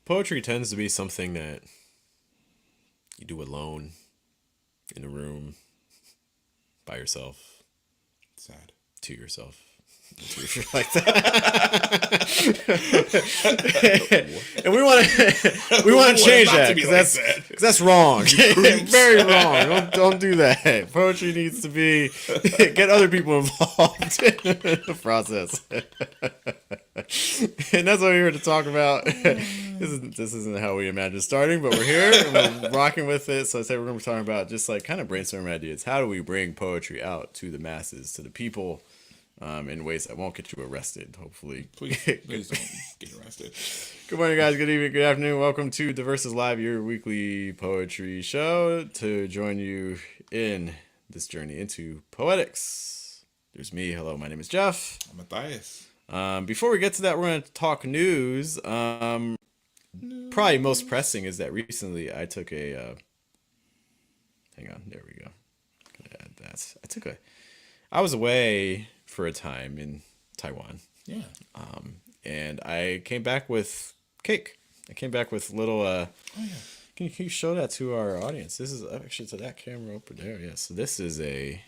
poetry tends to be something that you do alone, in a room, by yourself, Sad. to yourself. If you're like that, and we want to change Not that to be because like that's that. because that's wrong. Very wrong. Don't do that. Poetry needs to be get other people involved in the process, and that's what we're here to talk about. This isn't how we imagined starting, but we're here and we're rocking with it. So I say we're going to be talking about just like kind of brainstorming ideas. How do we bring poetry out to the masses, to the people? In ways that won't get you arrested, hopefully. Please don't get arrested. Good morning, guys. Good evening. Good afternoon. Welcome to The Versus Live, your weekly poetry show. To join you in this journey into poetics, there's me. Hello, my name is Jeff. I'm Matthias. Before we get to that, we're going to talk news. Probably most pressing is that recently I took a. Hang on. There we go. Gonna add that. I was away for a time in Taiwan. Yeah. And I came back with cake. I came back with little. Oh yeah. Can you show that to our audience? This is actually to that camera over there. Yeah. So this is a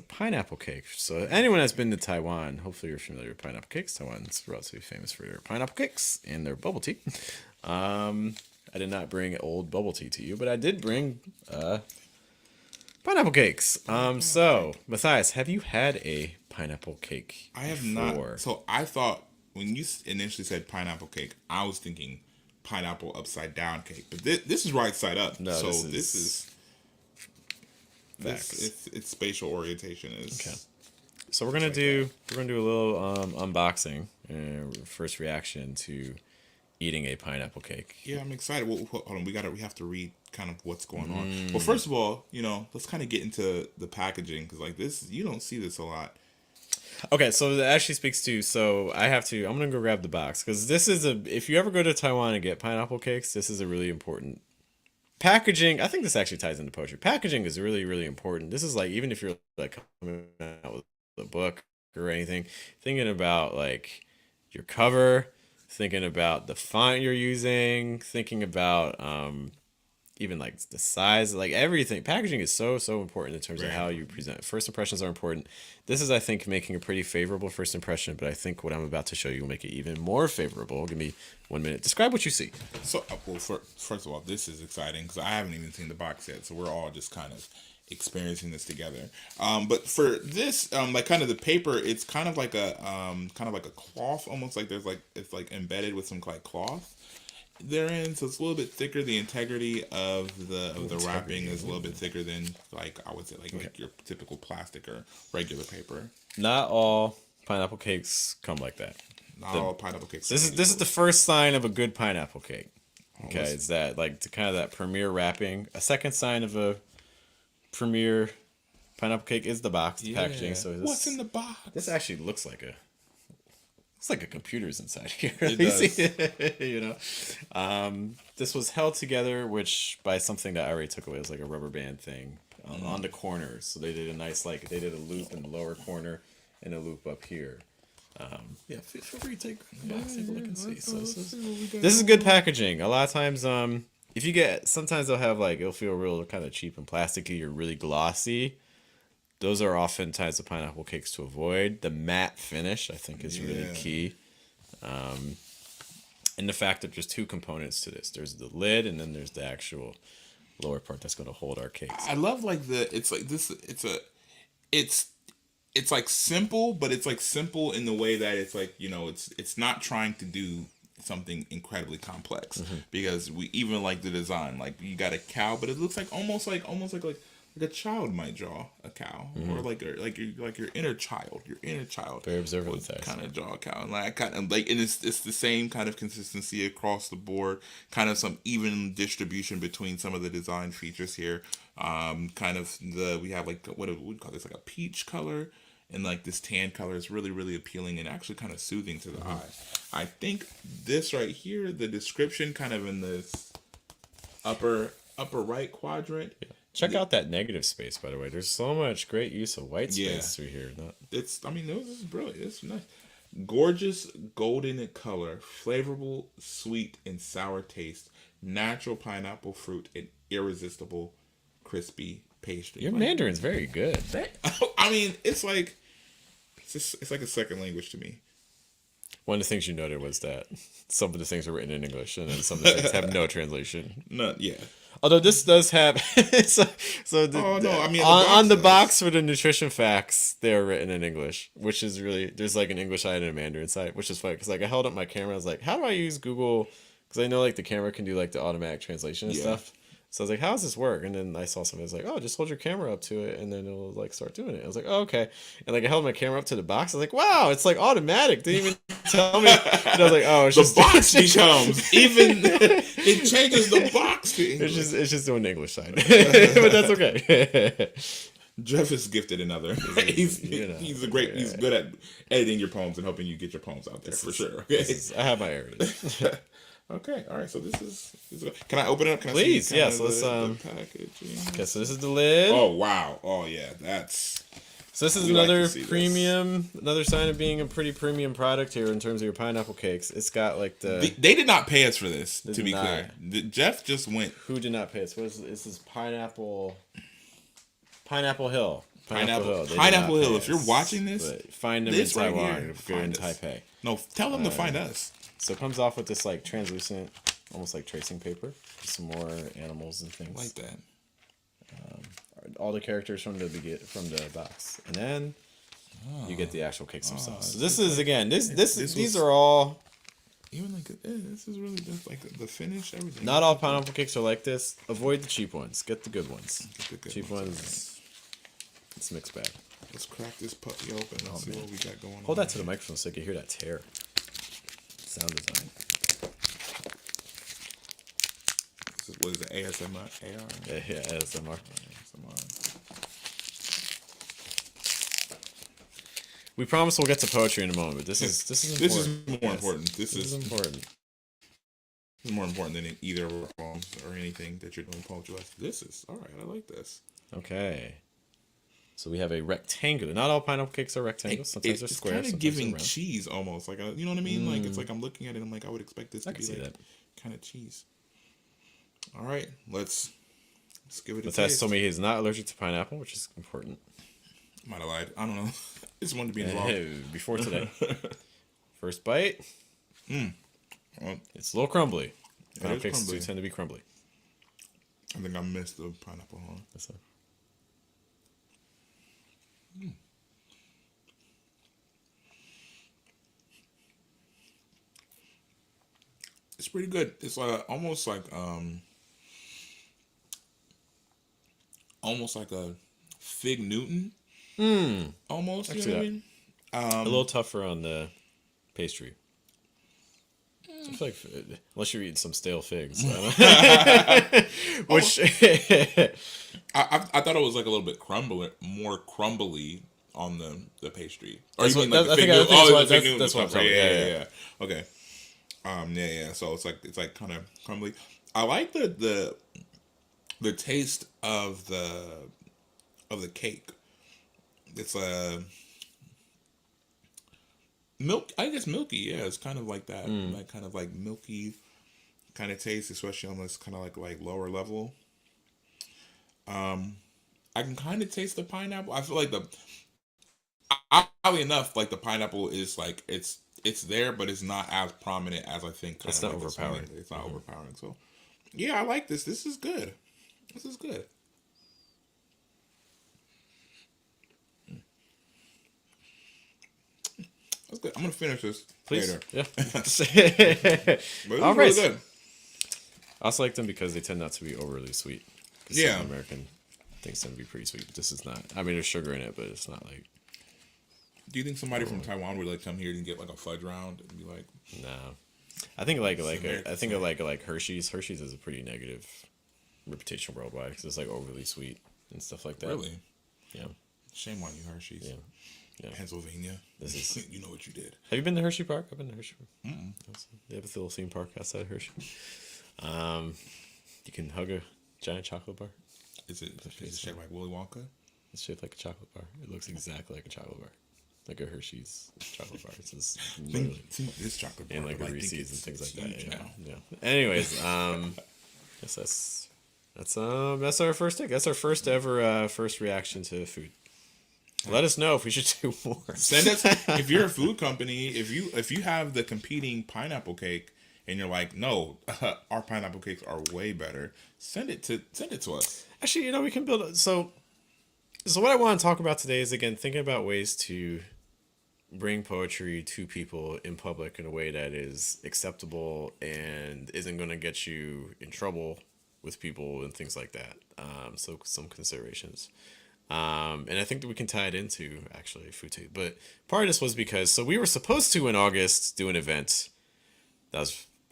pineapple cake. So anyone that's been to Taiwan, hopefully you're familiar with pineapple cakes. Taiwan's relatively famous for their pineapple cakes and their bubble tea. I did not bring old bubble tea to you, but I did bring pineapple cakes. So Matthias, have you had a pineapple cake? I have before? not. So I thought when you initially said pineapple cake, I was thinking pineapple upside down cake. But this is right side up. No, so this is facts. Its spatial orientation is. Okay. So we're gonna do a little unboxing and first reaction to eating a pineapple cake. Yeah, I'm excited. Well, hold on, we have to read kind of what's going on. Well, first of all, let's kind of get into the packaging because like this, you don't see this a lot. Okay, so that actually speaks to. So I'm gonna go grab the box because this is if you ever go to Taiwan and get pineapple cakes, this is a really important packaging. I think this actually ties into poetry. Packaging is really, really important. This is like even if you're like coming out with a book or anything, thinking about like your cover, thinking about the font you're using, thinking about even like the size, like everything. Packaging is so important in terms of how you present. First impressions are important. This is, I think, making a pretty favorable first impression, but I think what I'm about to show you will make it even more favorable. Give me 1 minute. Describe what you see. So, first of all, this is exciting because I haven't even seen the box yet, so we're all just kind of experiencing this together. But for this, like kind of the paper, it's kind of like a cloth, almost like it's like embedded with some like cloth therein, so it's a little bit thicker. The integrity of the wrapping is a little bit thicker than like I would say like your typical plastic or regular paper. Not all pineapple cakes come like that. Not all pineapple cakes. This is the first sign of a good pineapple cake. Okay, Almost. it's that like to kind of that premier wrapping. A second sign of a premier pineapple cake is the box, the packaging. So what's in the box? This actually looks like a computer's inside here. It You does. see? This was held together, which by something that I already took away. It was like a rubber band thing on the corners. So they did a nice they did a loop in the lower corner and a loop up here. Yeah, feel free to take a look and see. So this is good packaging. A lot of times, if you sometimes they'll have like it'll feel real kind of cheap and plasticky or really glossy. Those are oftentimes the pineapple cakes to avoid. The matte finish, I think, is really key. And the fact that there's two components to this. There's the lid and then there's the actual lower part that's going to hold our cakes. I love like it's like this. It's like simple, but it's like simple in the way that it's like it's not trying to do something incredibly complex because we even like the design. Like you got a cow, but it looks like almost like a child might draw a cow, or like your inner child, Very observant, kind of draw a cow, and like kind of like, and it's the same kind of consistency across the board, kind of some even distribution between some of the design features here. We have like what we call this like a peach color, and like this tan color is really really appealing and actually kind of soothing to the eye. I think this right here, the description kind of in this upper right quadrant. Yeah. Check out that negative space, by the way. There's so much great use of white space through here. This is brilliant. It's nice. Gorgeous golden in color, flavorful, sweet, and sour taste, natural pineapple fruit, and irresistible crispy pastry. Your Like, Mandarin's very good. that, I mean, it's like it's like a second language to me. One of the things you noted was that some of the things are written in English and then some of the things have no translation. No, yeah. Although this does have Oh no, I mean on the does. box for the nutrition facts, they're written in English, which is really there's like an English side and a Mandarin side, which is funny because like I held up my camera, I was like, how do I use Google? Because I know like the camera can do like the automatic translation and Yeah. stuff. So I was like, how does this work? And then I saw something that's like, oh, just hold your camera up to it and then it'll like start doing it. I was like, oh, okay. And like I held my camera up to the box. I was like, wow, it's like automatic. Didn't even tell me. And I was like, oh, it's The just box becomes even. It changes the box to English. it's just doing the English side, but that's okay. Jeff is gifted another. He's you know, he's a great. He's good at editing your poems and helping you get your poems out there for sure. Okay. I have my areas. Okay. All right. So this is. Can I open it up? Can I Please, see kinda yes, let's, the packaging. Okay, so this is the lid. Oh wow. Oh yeah. That's. So this is we like another to see this. premium, another sign of being a pretty premium product here in terms of your pineapple cakes. It's got like the They did not pay us for this. To did be not. clear, Jeff just went who did not pay us. What is this? Is Pineapple Hill. Pineapple They did Pineapple not Hill. pay If you're us, watching this, but find them this in right Taiwan. here, If you're in find us. Taipei. no, tell them to find us. So it comes off with this like translucent, almost like tracing paper. Some more animals and things. Like that. All the characters from the box, and then you get the actual cakes themselves. So this is again this these was- are all Even like this is really just like the finish, everything. not all pineapple cakes are like this. Avoid the cheap ones. Get the good ones. Get the good Cheap ones, ones. It's a mixed bag. Let's crack this puppy open and see what we got going on. Hold that to the microphone so you can hear that tear. Sound design. This is, what is it? ASMR? AR? Yeah, ASMR. ASMR. We promise we'll get to poetry in a moment, but this is important. This is more Yes, important. This This is is important. more important than either of our poems or anything that you're doing poetry with. This is all right. I like this. Okay. So we have a rectangular. Not all pineapple cakes are rectangles. Sometimes they're It's square. kind of Sometimes giving they're round. cheese almost, like you know what I mean. Like it's like I'm looking at it. I'm like I would expect this I to can be see like that. kind of cheese. All right, let's give it a But taste. Tess told me he's not allergic to pineapple, which is important. Might have lied. I don't know. Just wanted to be involved. Before today. First bite. Well, It's a little crumbly. Pineapple is cakes do crumbly. tend to be crumbly. I think I missed the pineapple. Huh? That's a- It's pretty good. It's like almost like a Fig Newton. Almost. You know what I mean? a little tougher on the pastry. I feel like, unless you're eating some stale figs. Which, I thought it was like a little bit more crumbly on the pastry. Or That's you what- mean like that- I the think- Fig I Newton? think Oh, that's the what- Fig Newton. that's what I'm talking Yeah, about. yeah. Okay. Yeah. So it's like kind of crumbly. I like the taste of the cake. It's a milk. I guess milky. Yeah, it's kind of like that. Like kind of like milky kind of taste, especially on this kind of like lower level. I can kind of taste the pineapple. I feel like oddly enough, like the pineapple is like it's there, but it's not as prominent as I think. It's kinda not like the overpowering. Sonic. It's not overpowering. So, yeah, I like this. This is good. This is good. That's good. I'm gonna finish this please. later. Yeah. But this All is right. really good. I also like them because they tend not to be overly sweet. 'Cause Yeah. some American things tend to be pretty sweet. But this is not. I mean, there's sugar in it, but it's not like, Do you think somebody from Taiwan would like come here and get like a fudge round and be like, no. I think like American I think of like Hershey's. Hershey's is a pretty negative reputation worldwide because it's like overly sweet and stuff like that. really? Yeah. Shame on you, Hershey's. Yeah. Yeah. Pennsylvania. This is- you know what you did. Have you been to Hershey Park? I've been to Hershey Park. They have a little theme park outside of Hershey. You can hug a giant chocolate bar. Is it shaped like Willy Wonka? It's shaped like a chocolate bar. It looks exactly like a chocolate bar. like a Hershey's chocolate bar. It's just Think, literally think this chocolate bar, and like but a I think Reese's and things it's like that. huge Yeah, now. yeah. Anyways, yes, that's our first take. That's our first ever first reaction to food. Let us know if we should do more. Send us if you're a food company. If you have the competing pineapple cake and you're like, no, our pineapple cakes are way better. Send it to us. Actually, we can build. So what I want to talk about today is again thinking about ways to bring poetry to people in public in a way that is acceptable and isn't going to get you in trouble with people and things like that. So some considerations. And I think that we can tie it into actually food taste. But part of this was because we were supposed to in August do an event that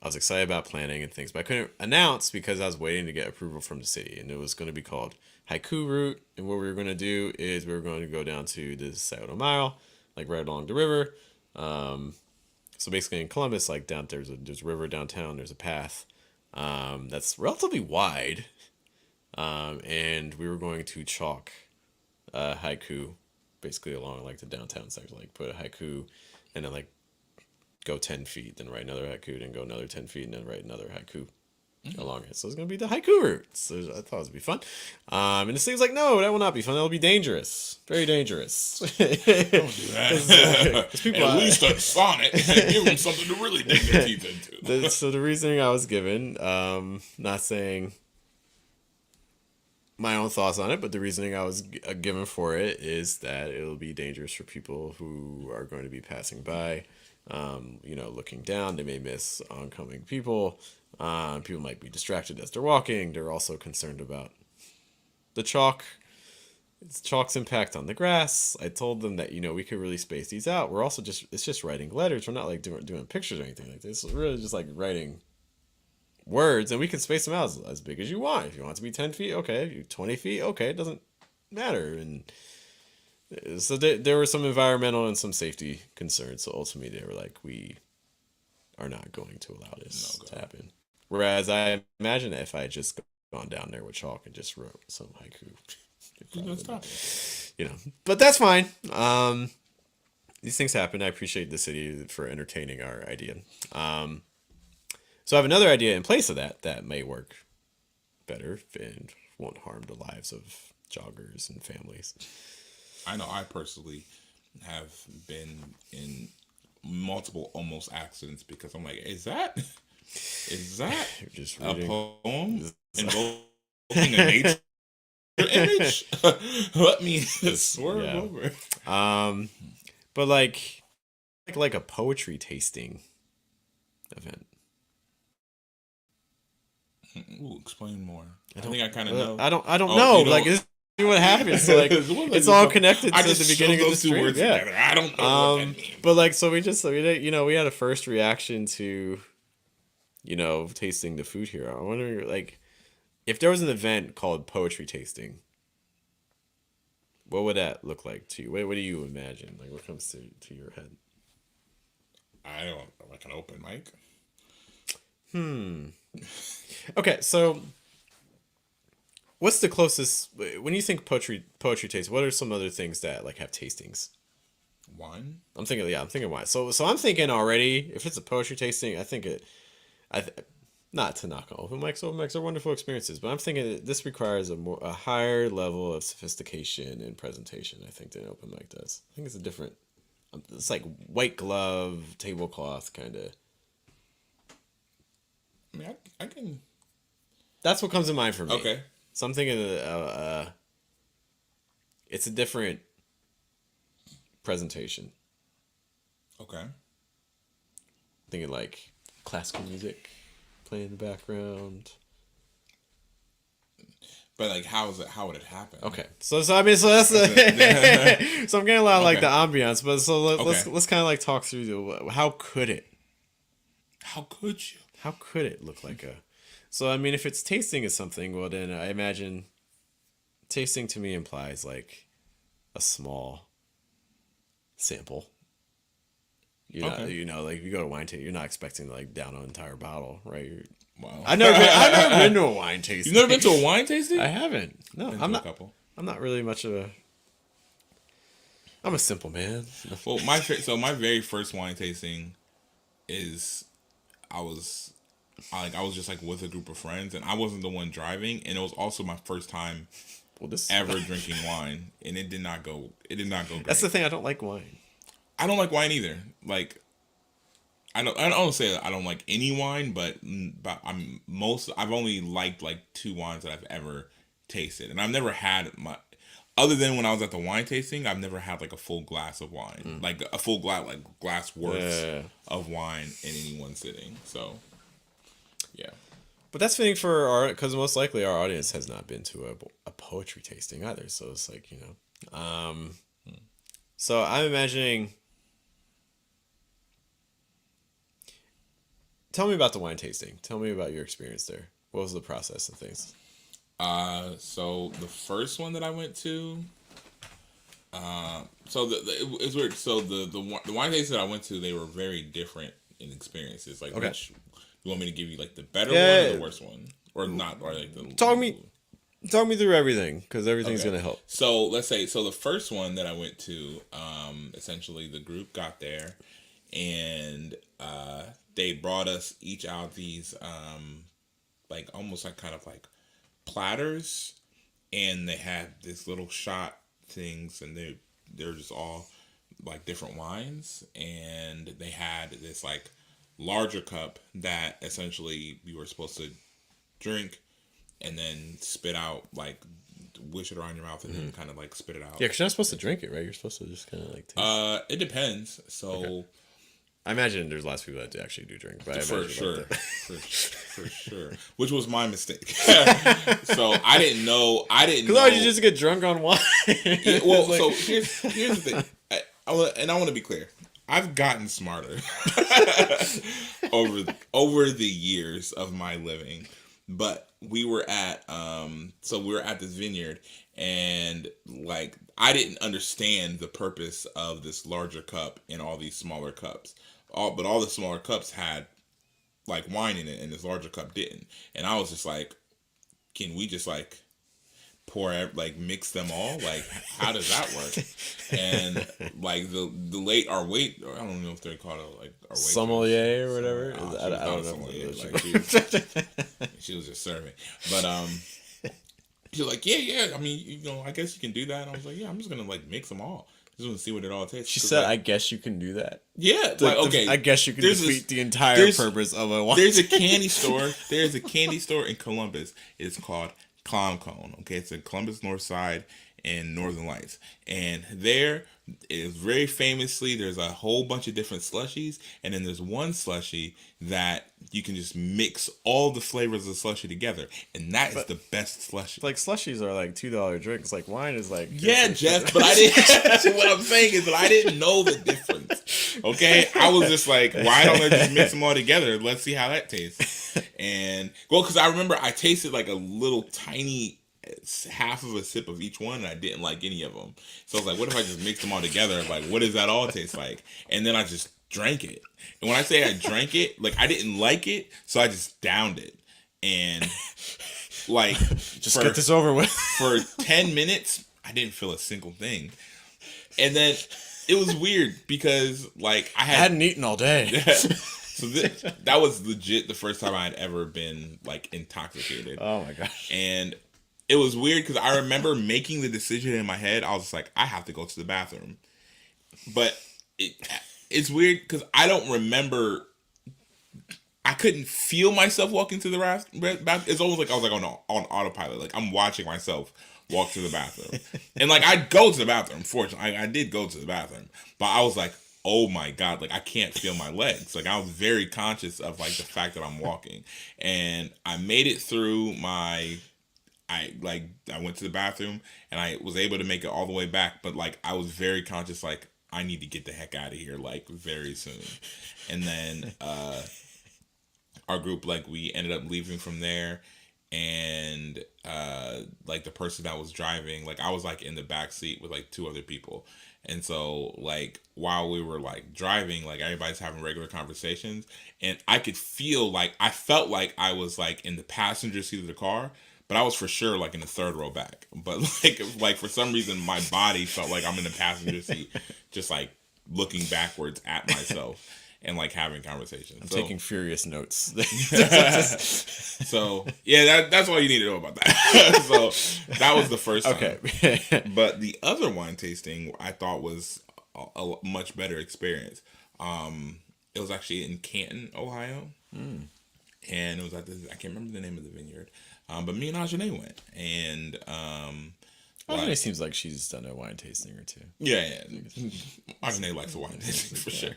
I was excited about planning and things, but I couldn't announce because I was waiting to get approval from the city, and it was going to be called Haiku Route. And what we were going to do is we were going to go down to the Scioto Mile, like right along the river. So basically in Columbus, like down there's a river downtown. There's a path that's relatively wide, and we were going to chalk haiku basically along like the downtown section, like put a haiku and then like go 10 feet, then write another haiku, then go another 10 feet, and then write another haiku along it. So it's going to be the haiku route. So I thought it would be fun. And the city's like, no, that will not be fun. That will be dangerous. Very dangerous. Don't do that. People At least a sonnet. Give them something to really dig their teeth into. So the reasoning I was given, not saying my own thoughts on it, but the reasoning I was given for it is that it'll be dangerous for people who are going to be passing by, looking down. They may miss oncoming people. People might be distracted as they're walking. They're also concerned about the chalk's impact on the grass. I told them that, we could really space these out. We're also it's just writing letters. We're not like doing pictures or anything like this. It's really just like writing words, and we can space them out as big as you want. If you want it to be 10 feet, okay. If you 20 feet, okay. It doesn't matter. And so there were some environmental and some safety concerns. So ultimately, they were like, we are not going to allow this to happen. Whereas I imagine that if I had just gone down there with chalk and just wrote some haiku, but that's fine. These things happen. I appreciate the city for entertaining our idea. So I have another idea in place of that may work better and won't harm the lives of joggers and families. I know I personally have been in multiple almost accidents because I'm like, is that just a reading. poem involving a nature image? Let me swerve over. But like a poetry tasting event. Ooh, explain more. I think I kind of know. I don't know. Like, this is what happens. So like, it's all connected to the beginning of the stream. Yeah. Together. I don't know what that means. But like, so we had a first reaction to, tasting the food here. I wonder, like, if there was an event called poetry tasting, what would that look like to you? What do you imagine? Like, what comes to your head? I don't know, like an open mic. Okay, so what's the closest when you think poetry taste? What are some other things that like have tastings? Wine. I'm thinking wine. So I'm thinking already. If it's a poetry tasting, I think not to knock on open mics. Open mics are wonderful experiences, but I'm thinking that this requires a higher level of sophistication and presentation. I think than an open mic does. I think it's a different. It's like white glove tablecloth kind of. I mean, I can. That's what comes to mind for me. Okay. So I'm thinking it's a different presentation. Okay. Thinking like classical music playing in the background. But like, how would it happen? Okay, so I mean, so that's the so I'm getting a lot of like the ambiance, but so let's kind of like talk through how could it? How could you? How could it look like a? So I mean, if it's tasting is something, well then I imagine tasting to me implies like a small sample. You're not, like if you go to wine tasting, you're not expecting to like down an entire bottle, right? Wow. I've never been to a wine tasting. You've never been to a wine tasting? I haven't. No, I'm not. A couple. I'm not really much of a. I'm a simple man. Well, my very first wine tasting is I was just like with a group of friends, and I wasn't the one driving, and it was also my first time Well, this ever drinking wine, and it did not go that's great. the thing. I don't like wine. I don't like wine either. Like I don't say that I don't like any wine, but I've only liked like two wines that I've ever tasted, and I've never had my other than when I was at the wine tasting. I've never had like a full glass of wine, like a full glass worth Yeah. of wine in any one sitting. So yeah. But that's fitting for our, because most likely our audience has not been to a poetry tasting either. So it's like, you know. So I'm imagining. Tell me about the wine tasting. Tell me about your experience there. What was the process and things? So the first one that I went to, so it's weird. So the wine tasting that I went to, they were very different in experiences. Like, Okay. which you want me to give you, like the better Yeah. one or the worst one, or not, or like the Talk me through everything, because everything's Okay. gonna help. So let's say the first one that I went to, essentially the group got there, and they brought us each out these like almost like kind of like platters, and they had this little shot things, and they're just all like different wines, and they had this like larger cup that essentially you were supposed to drink and then spit out, like wish it around your mouth and then kind of like spit it out. Yeah, because you're not supposed to drink it, right? You're supposed to just kind of like taste. It depends. So I imagine there's lots of people that actually do drink, but I for imagine sure, like that. for sure, which was my mistake. So I didn't know. Because why would you just get drunk on wine? Yeah, well, It's like- so here's the thing, I want to be clear. I've gotten smarter over the years of my living, but we were at this vineyard, and like I didn't understand the purpose of this larger cup and all these smaller cups. But all the smaller cups had like wine in it, and this larger cup didn't. And I was just like, can we just like like mix them all? Like, how does that work? And like our wait, I don't know if they're called like our waitress. Sommelier or whatever. Nah, she I was don't not a know. sommelier. What Like, she was just serving. But she was like, yeah. I mean, I guess you can do that. And I was like, yeah, I'm just gonna like mix them all. Just want to see what it all tastes. She 'Cause, said, like, "I guess you can do that." yeah, like okay. I guess you can there's defeat this- the entire there's- purpose of a wine. There's a candy store. There's a candy store in Columbus. It's called Clown Cone. Okay, it's in Columbus North Side in Northern Lights, and there is very famously there's a whole bunch of different slushies, and then there's one slushie that you can just mix all the flavors of the slushie together, and that is the best slushie. Like slushies are like $2 drinks. Like wine is like Yeah, Jeff, but I didn't. What I'm saying is that I didn't know the difference. Okay, I was just like, why don't I just mix them all together? Let's see how that tastes. And well, because I remember I tasted like a little tiny half of a sip of each one, and I didn't like any of them. So I was like, what if I just mix them all together? Like, what does that all taste like? And then I just drank it. And when I say I drank it, like I didn't like it, so I just downed it. And like, just get this over with. for 10 minutes, I didn't feel a single thing. And then it was weird because like I hadn't eaten all day. so that was legit the first time I had ever been like intoxicated. Oh my gosh. And it was weird because I remember making the decision in my head. I was just like, I have to go to the bathroom. But it's weird because I don't remember. I couldn't feel myself walking to the bathroom. It's almost like I was like on autopilot. Like I'm watching myself walk to the bathroom. And like I'd go to the bathroom. Fortunately, I did go to the bathroom. But I was like, oh my God, like I can't feel my legs. Like I was very conscious of like the fact that I'm walking. And I made it through I went to the bathroom and I was able to make it all the way back, but like I was very conscious, like I need to get the heck out of here like very soon. And then our group, like we ended up leaving from there, and like the person that was driving, like I was like in the back seat with like two other people. And so like while we were like driving, like everybody's having regular conversations, and I felt like I was like in the passenger seat of the car, but I was for sure like in the third row back. But like for some reason, my body felt like I'm in the passenger seat, just like looking backwards at myself and like having conversations. I'm taking furious notes. So yeah, that's all you need to know about that. So that was the first time. Okay. But the other wine tasting I thought was a much better experience. It was actually in Canton, Ohio, and it was at this. I can't remember the name of the vineyard, but me and Ajane went, and It seems like she's done a wine tasting or two. yeah, Ajane likes a wine tasting for sure.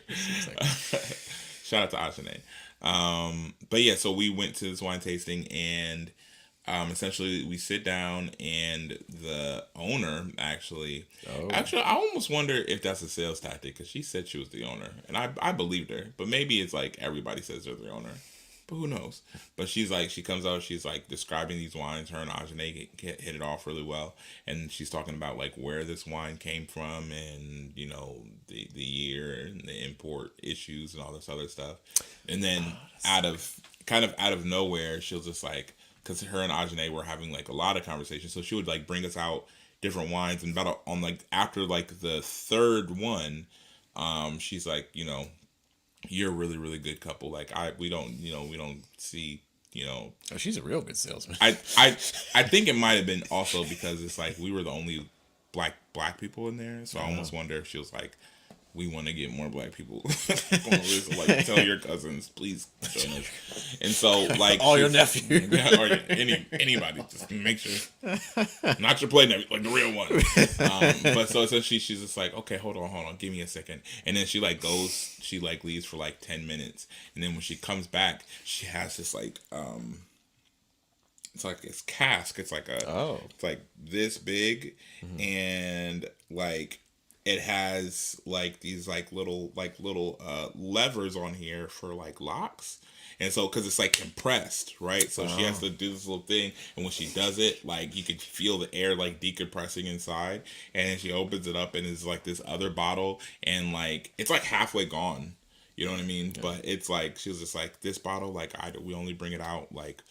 Shout out to Ajane. But yeah, so we went to this wine tasting, and essentially we sit down, and the owner actually, I almost wonder if that's a sales tactic, because she said she was the owner, and I believed her, but maybe it's like everybody says they're the owner, but who knows? But she's like, she comes out, she's like describing these wines. Her and Ajane hit it off really well, and she's talking about like where this wine came from, and you know the year and the import issues and all this other stuff, and then out of nowhere, she'll just like, because her and Ajane were having like a lot of conversations, so she would like bring us out different wines, and about on like after like the third one, she's like, you know, you're a really really good couple. Like we don't see, you know. Oh, she's a real good salesman. I think it might have been also because it's like we were the only black people in there, so I almost wonder if she was like, we want to get more black people on the list. Like, tell your cousins, please join us. And so, like, all your nephews, or anybody, just make sure, not your play nephew, like the real one. But so essentially, she's just like, okay, hold on, give me a second. And then she like goes, she like leaves for like 10 minutes, and then when she comes back, she has this like it's like this cask. It's like it's like this big, and like it has like these like little levers on here for like locks, and so because it's like compressed, right? So she has to do this little thing, and when she does it, like you can feel the air like decompressing inside, and then she opens it up, and it's like this other bottle, and like it's like halfway gone. You know what I mean? Yeah. But it's like she was just like, this bottle, like we only bring it out like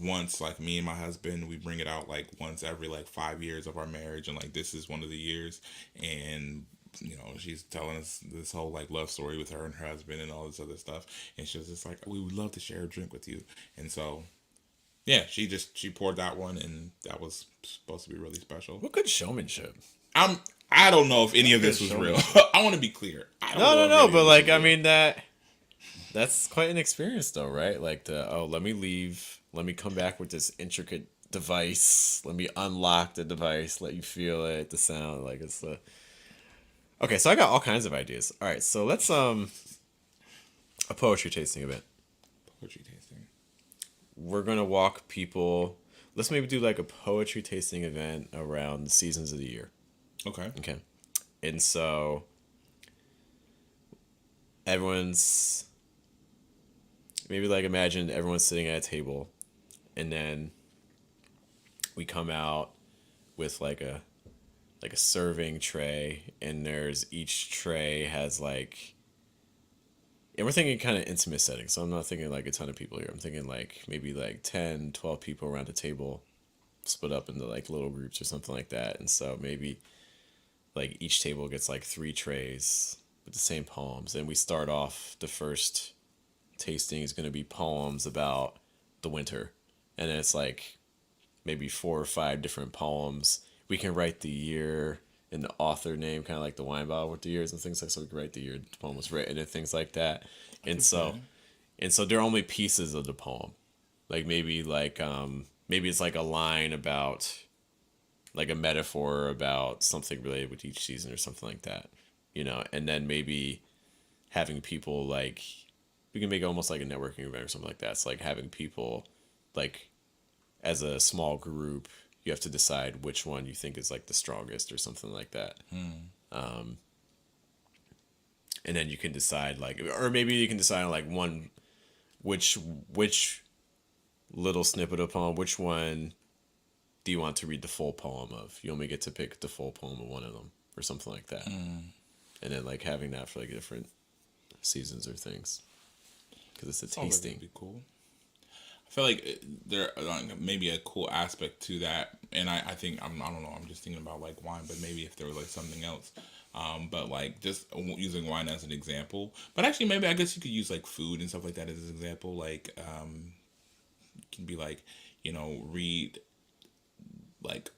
once, like me and my husband, we bring it out like once every like 5 years of our marriage, and like this is one of the years. And you know, she's telling us this whole like love story with her and her husband and all this other stuff, and she was just like, we would love to share a drink with you. And so yeah, she poured that one, and that was supposed to be really special. What good showmanship. I don't know if any of this was real. I want to be clear. No, but like, I mean, that's quite an experience though, right? Like let me leave, let me come back with this intricate device, let me unlock the device, let you feel it, the sound, like it's okay, so I got all kinds of ideas. All right, so let's a poetry tasting event. Poetry tasting. We're gonna walk people. Let's maybe do like a poetry tasting event around the seasons of the year. Okay. And so everyone's maybe like, imagine everyone's sitting at a table, and then we come out with like a serving tray, and there's each tray has like, and we're thinking kind of intimate setting, so I'm not thinking like a ton of people here. I'm thinking like maybe like 10, 12 people around a table, split up into like little groups or something like that. And so maybe like each table gets like 3 trays with the same poems, and we start off, the first tasting is going to be poems about the winter, and then it's like maybe 4 or 5 different poems. We can write the year and the author name, kind of like the wine bottle with the years and things like, so we can write the year the poem was written and things like that. And so they're only pieces of the poem, like maybe it's like a line about like a metaphor about something related with each season or something like that, you know. And then maybe having people like, we can make it almost like a networking event or something like that. It's like having people like, as a small group, you have to decide which one you think is like the strongest or something like that. And then you can decide like, or maybe you can decide on like one, which little snippet of poem, which one do you want to read the full poem of? You only get to pick the full poem of one of them or something like that. And then like having that for like different seasons or things, because it's a tasting. That'd be cool. I feel like there maybe a cool aspect to that, and I think I don't know. I'm just thinking about like wine, but maybe if there was like something else. But like just using wine as an example, but actually maybe I guess you could use like food and stuff like that as an example. Like it can be like read like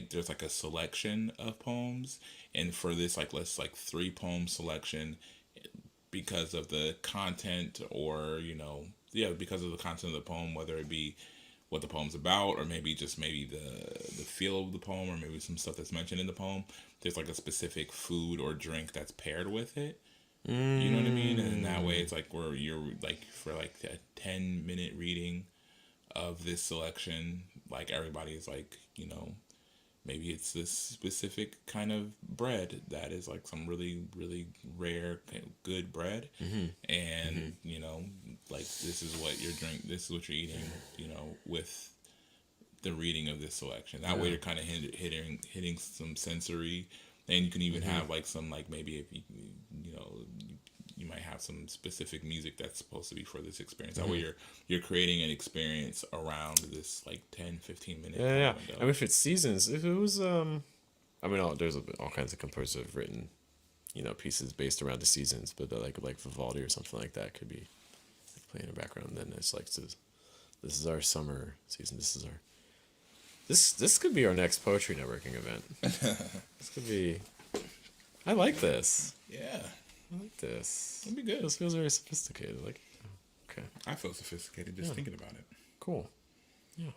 there's like a selection of poems, and for this like let's like three poem selection because of the content or yeah because of the content of the poem, whether it be what the poem's about or maybe just maybe the feel of the poem or maybe some stuff that's mentioned in the poem. There's like a specific food or drink that's paired with it. You know what I mean? And in that way, Mm. it's like where you're like for like a 10-minute reading of this selection, like everybody is like, maybe it's this specific kind of bread that is like some really, really rare, good bread. Mhm. And, Mhm. like this is what you're this is what you're eating, with the reading of this selection. That way Yeah. you're kind of hitting some sensory, and you can even Mhm. have like some like maybe if you know you might have some specific music that's supposed to be for this experience. That way Mhm. you're creating an experience around this like 10-15 minute Yeah, yeah, kind of yeah. I window. mean, if it's seasons, if it was, I mean, there's all kinds of composers have written, pieces based around the seasons, but like Vivaldi or something like that could be like playing in the background. Then it's like this is our summer season. This could be our next poetry networking event. This could be. I like this. Yeah, I like this. it'd be good. Feels very sophisticated. Like, okay, I feel sophisticated just yeah, thinking about it. cool. Yeah,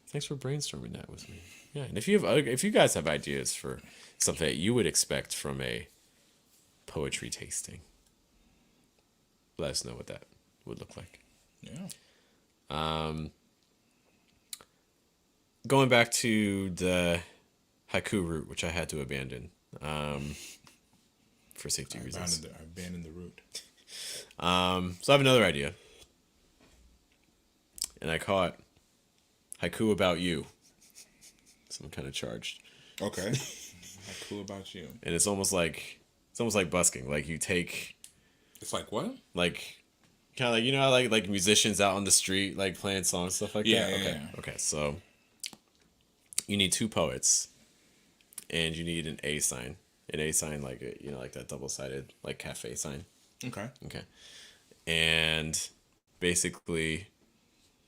thanks for brainstorming that with me. Yeah, and if you guys have ideas for something that you would expect from a poetry tasting, let us know what that would look like. Yeah. Um, Going back to the haiku route, which I had to abandon for safety reasons. I abandoned the route. So I have another idea, and I call it haiku about you. So I'm kind of charged, Okay. How cool about you? and it's almost like busking. Like you take It's like what? like kind of like how like musicians out on the street like playing songs stuff like Yeah, that. yeah, Okay, yeah. okay. So you need two poets, and you need an A sign like like that double sided like cafe sign. Okay. Okay, and basically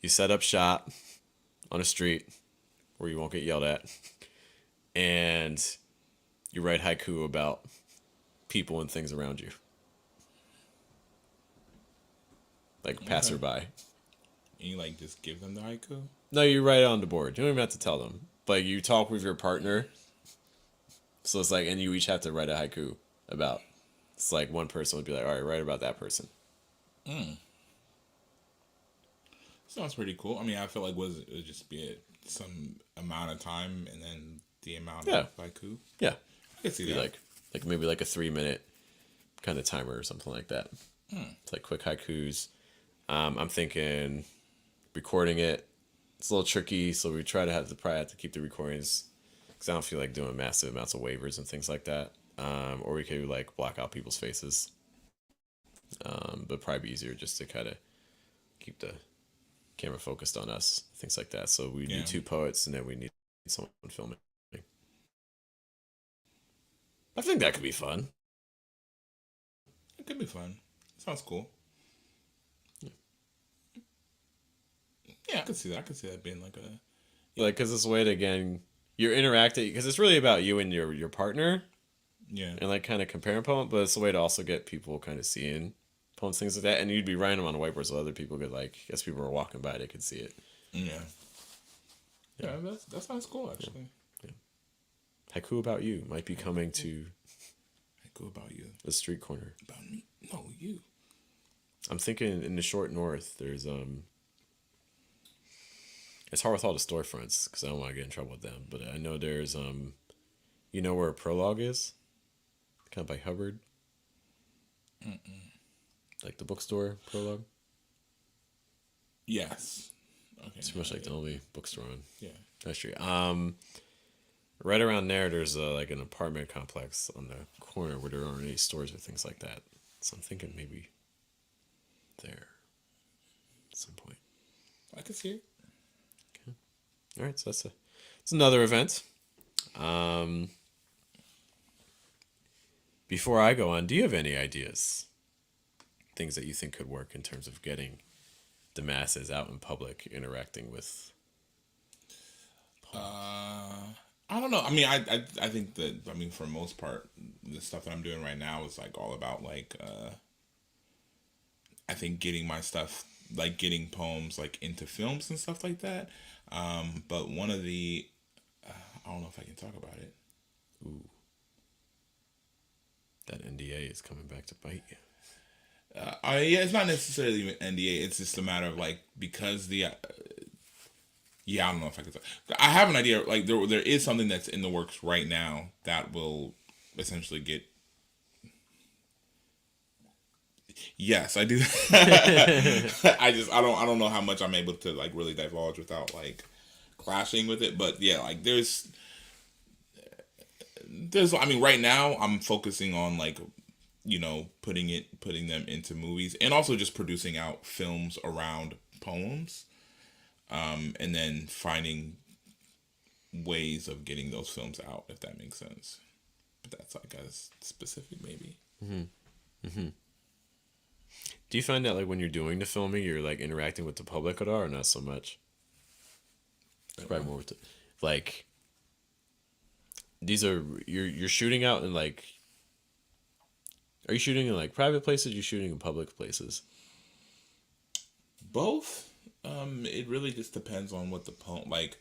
you set up shop on a street where you won't get yelled at, and you write haiku about people and things around you, like Okay. passerby. And you like just give them the haiku? No, you write it on the board. You don't even have to tell them. Like you talk with your partner, so it's like, and you each have to write a haiku about. It's like one person would be like, all right, write about that person. Sounds pretty cool. I mean, I feel like it would just be some amount of time and then the amount Yeah, of haiku. yeah. I can see Be that. like maybe like a 3 minute kind of timer or something like that. It's like quick haikus. I'm thinking recording it. It's a little tricky, so we try to probably have to keep the recordings because I don't feel like doing massive amounts of waivers and things like that. Or we could like block out people's faces. But probably be easier just to kind of keep the camera focused on us, things like that. So we Yeah. need two poets, and then we need someone filming. I think that could be fun. It could be fun. Sounds cool. Yeah, I could see that. I could see that being like a. Like, because it's a way to, again, you're interacting, because it's really about you and your partner, Yeah. and like kind of comparing poems, but it's a way to also get people kind of seeing poems, things like that. And you'd be writing them on a whiteboard so other people could, like, as people were walking by, they could see it. Yeah. Yeah. Yeah, that sounds cool actually. Yeah. Haiku about you might be coming to Haiku about you. the street corner. About me? No, you. I'm thinking in the short north, there's it's hard with all the storefronts because I don't want to get in trouble with them. But I know there's you know where Prologue is, kind of by Hubbard, like the bookstore Prologue. Yes. Okay. It's pretty much like the only bookstore on Yeah. that street. Right around there, there's like an apartment complex on the corner where there aren't any stores or things like that. So I'm thinking maybe there at some point. I can see it. All right, so it's another event. Before I go on, do you have any ideas, things that you think could work in terms of getting the masses out in public interacting with? I don't know. I mean, I think that, I mean, for the most part, the stuff that I'm doing right now is like all about like I think getting my stuff, like getting poems like into films and stuff like that. But one of the I don't know if I can talk about it. Ooh, that NDA is coming back to bite you. Yeah, it's not necessarily even NDA. It's just a matter of like, because the yeah, I don't know if I can. I have an idea. Like there is something that's in the works right now that will essentially get. Yes, I do. I don't know how much I'm able to like really divulge without like clashing with it. But yeah, like there's I mean right now I'm focusing on like, you know, putting them into movies, and also just producing out films around poems, and then finding ways of getting those films out, if that makes sense. But that's like as specific maybe. Do you find that like when you're doing the filming, you're like interacting with the public at all, or not so much? It's probably more with the, like these are you're shooting out in like. Are you shooting in like private places? You're shooting in public places. Both. It really just depends on what the poem like.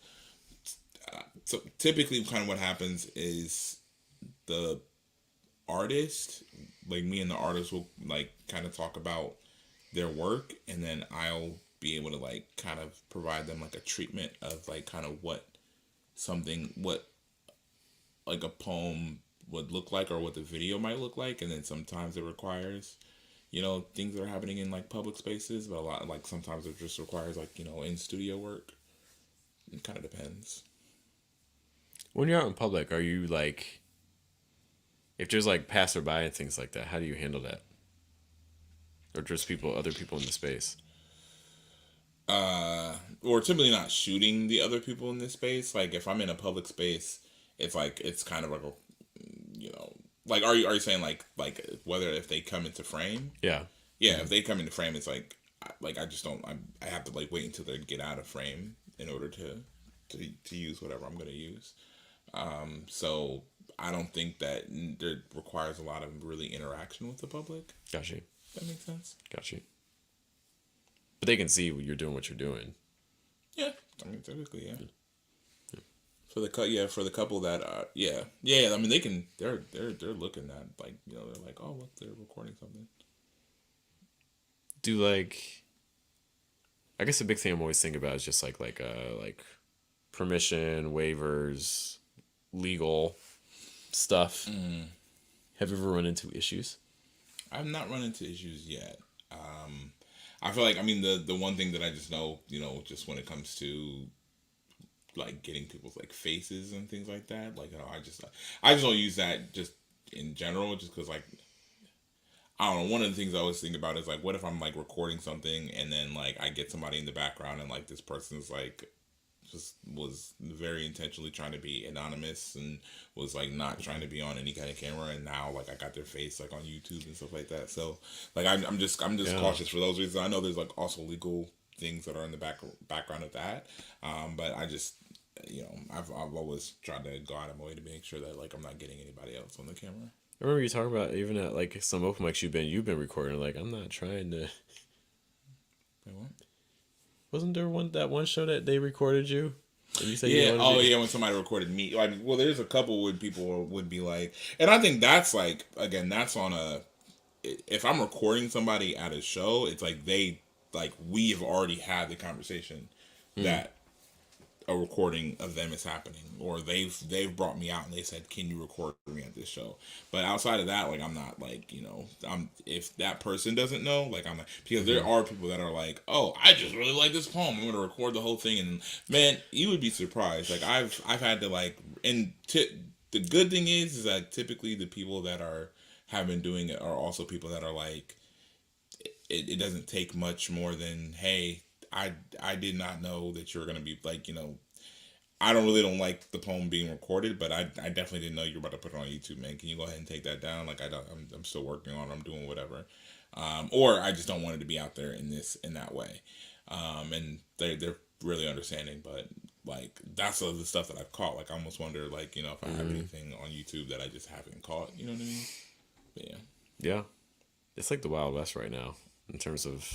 So typically, kind of what happens is the artist, like me and the artist, will like kind of talk about their work, and then I'll be able to like kind of provide them like a treatment of like kind of what like a poem would look like, or what the video might look like. And then sometimes it requires, you know, things that are happening in like public spaces, but a lot like sometimes it just requires like, you know, in studio work. It kind of depends. When you're out in public, are you like, if there's like passerby and things like that, how do you handle that? Or just people, other people in the space? Or typically not shooting the other people in this space. Like if I'm in a public space, it's like it's kind of like a, you know, like are you saying like whether if they come into frame? Yeah. Yeah, if they come into frame, it's like I just don't I have to like wait until they get out of frame in order to use whatever I'm gonna use. So I don't think that there requires a lot of really interaction with the public. Got you. That makes sense. Got you. But they can see what you're doing. Yeah, I mean typically, yeah. For the for the couple that yeah, I mean they can they're looking at like, you know, they're like, oh look, they're recording something. Do like, I guess the big thing I'm always thinking about is just like permission, waivers, legal stuff. Have you ever run into issues? I've not run into issues yet. I feel like, I mean, the one thing that I just know, you know, just when it comes to like getting people's like faces and things like that, like, you know, I just don't use that just in general, just because like I don't know. One of the things I always think about is like, what if I'm like recording something and then like I get somebody in the background and like this person's like just was very intentionally trying to be anonymous and was like not trying to be on any kind of camera, and now like I got their face like on YouTube and stuff like that. So like I'm just Yeah. cautious for those reasons. I know there's like also legal things that are in the background of that, but I just, you know, I've always tried to go out of my way to make sure that like I'm not getting anybody else on the camera. I remember you talking about even at like some open mics you've been recording. Like I'm not trying to. Wait, what? Wasn't there that one show that they recorded you? And you said you Yeah. wanted Oh, to- yeah. When somebody recorded me, like, well, there's a couple when people would be like, and I think that's like, again, that's on a. If I'm recording somebody at a show, it's like we have already had the conversation that a recording of them is happening, or they've brought me out and they said, can you record me at this show? But outside of that, like I'm not like, you know, if that person doesn't know, like I'm not, because there are people that are like, oh, I just really like this poem, I'm gonna record the whole thing. And man, you would be surprised, like I've had to like, and the good thing is that typically the people that have been doing it are also people that are like, it doesn't take much more than, hey, I did not know that you were gonna be like, you know, I don't like the poem being recorded, but I definitely didn't know you were about to put it on YouTube, man. Can you go ahead and take that down? Like I'm still working on it. I'm doing whatever, or I just don't want it to be out there in that way. And they're really understanding, but like that's the stuff that I've caught. Like I almost wonder, like, you know, if I have anything on YouTube that I just haven't caught. You know what I mean? But yeah. Yeah, it's like the Wild West right now in terms of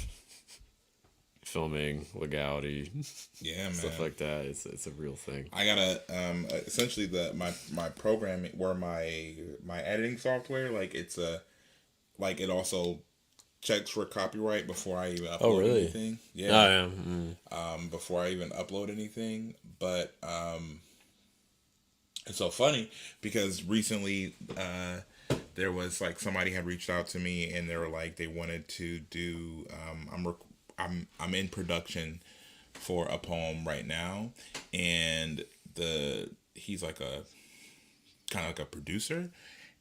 filming legality, Yeah, man. stuff like that. It's a real thing. I gotta essentially my programming where my editing software, like it's a like it also checks for copyright before I even upload Really? anything. Oh, Yeah. yeah. Before I even upload anything. But it's so funny because recently there was like somebody had reached out to me and they were like they wanted to do I'm in production for a poem right now, and he's like a kind of like a producer,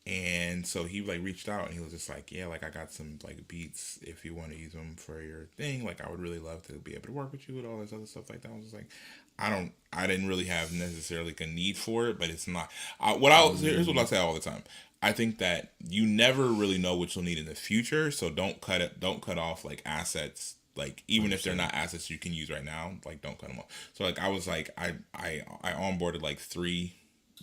and so he like reached out and he was just like, yeah, like I got some like beats if you want to use them for your thing, like I would really love to be able to work with you with all this other stuff like that. I was just like, I didn't really have necessarily like a need for it, but it's not here's what I say all the time. I think that you never really know what you'll need in the future, so don't cut off like assets, like even if they're not assets you can use right now, like don't cut them off. So like I was like I onboarded like 3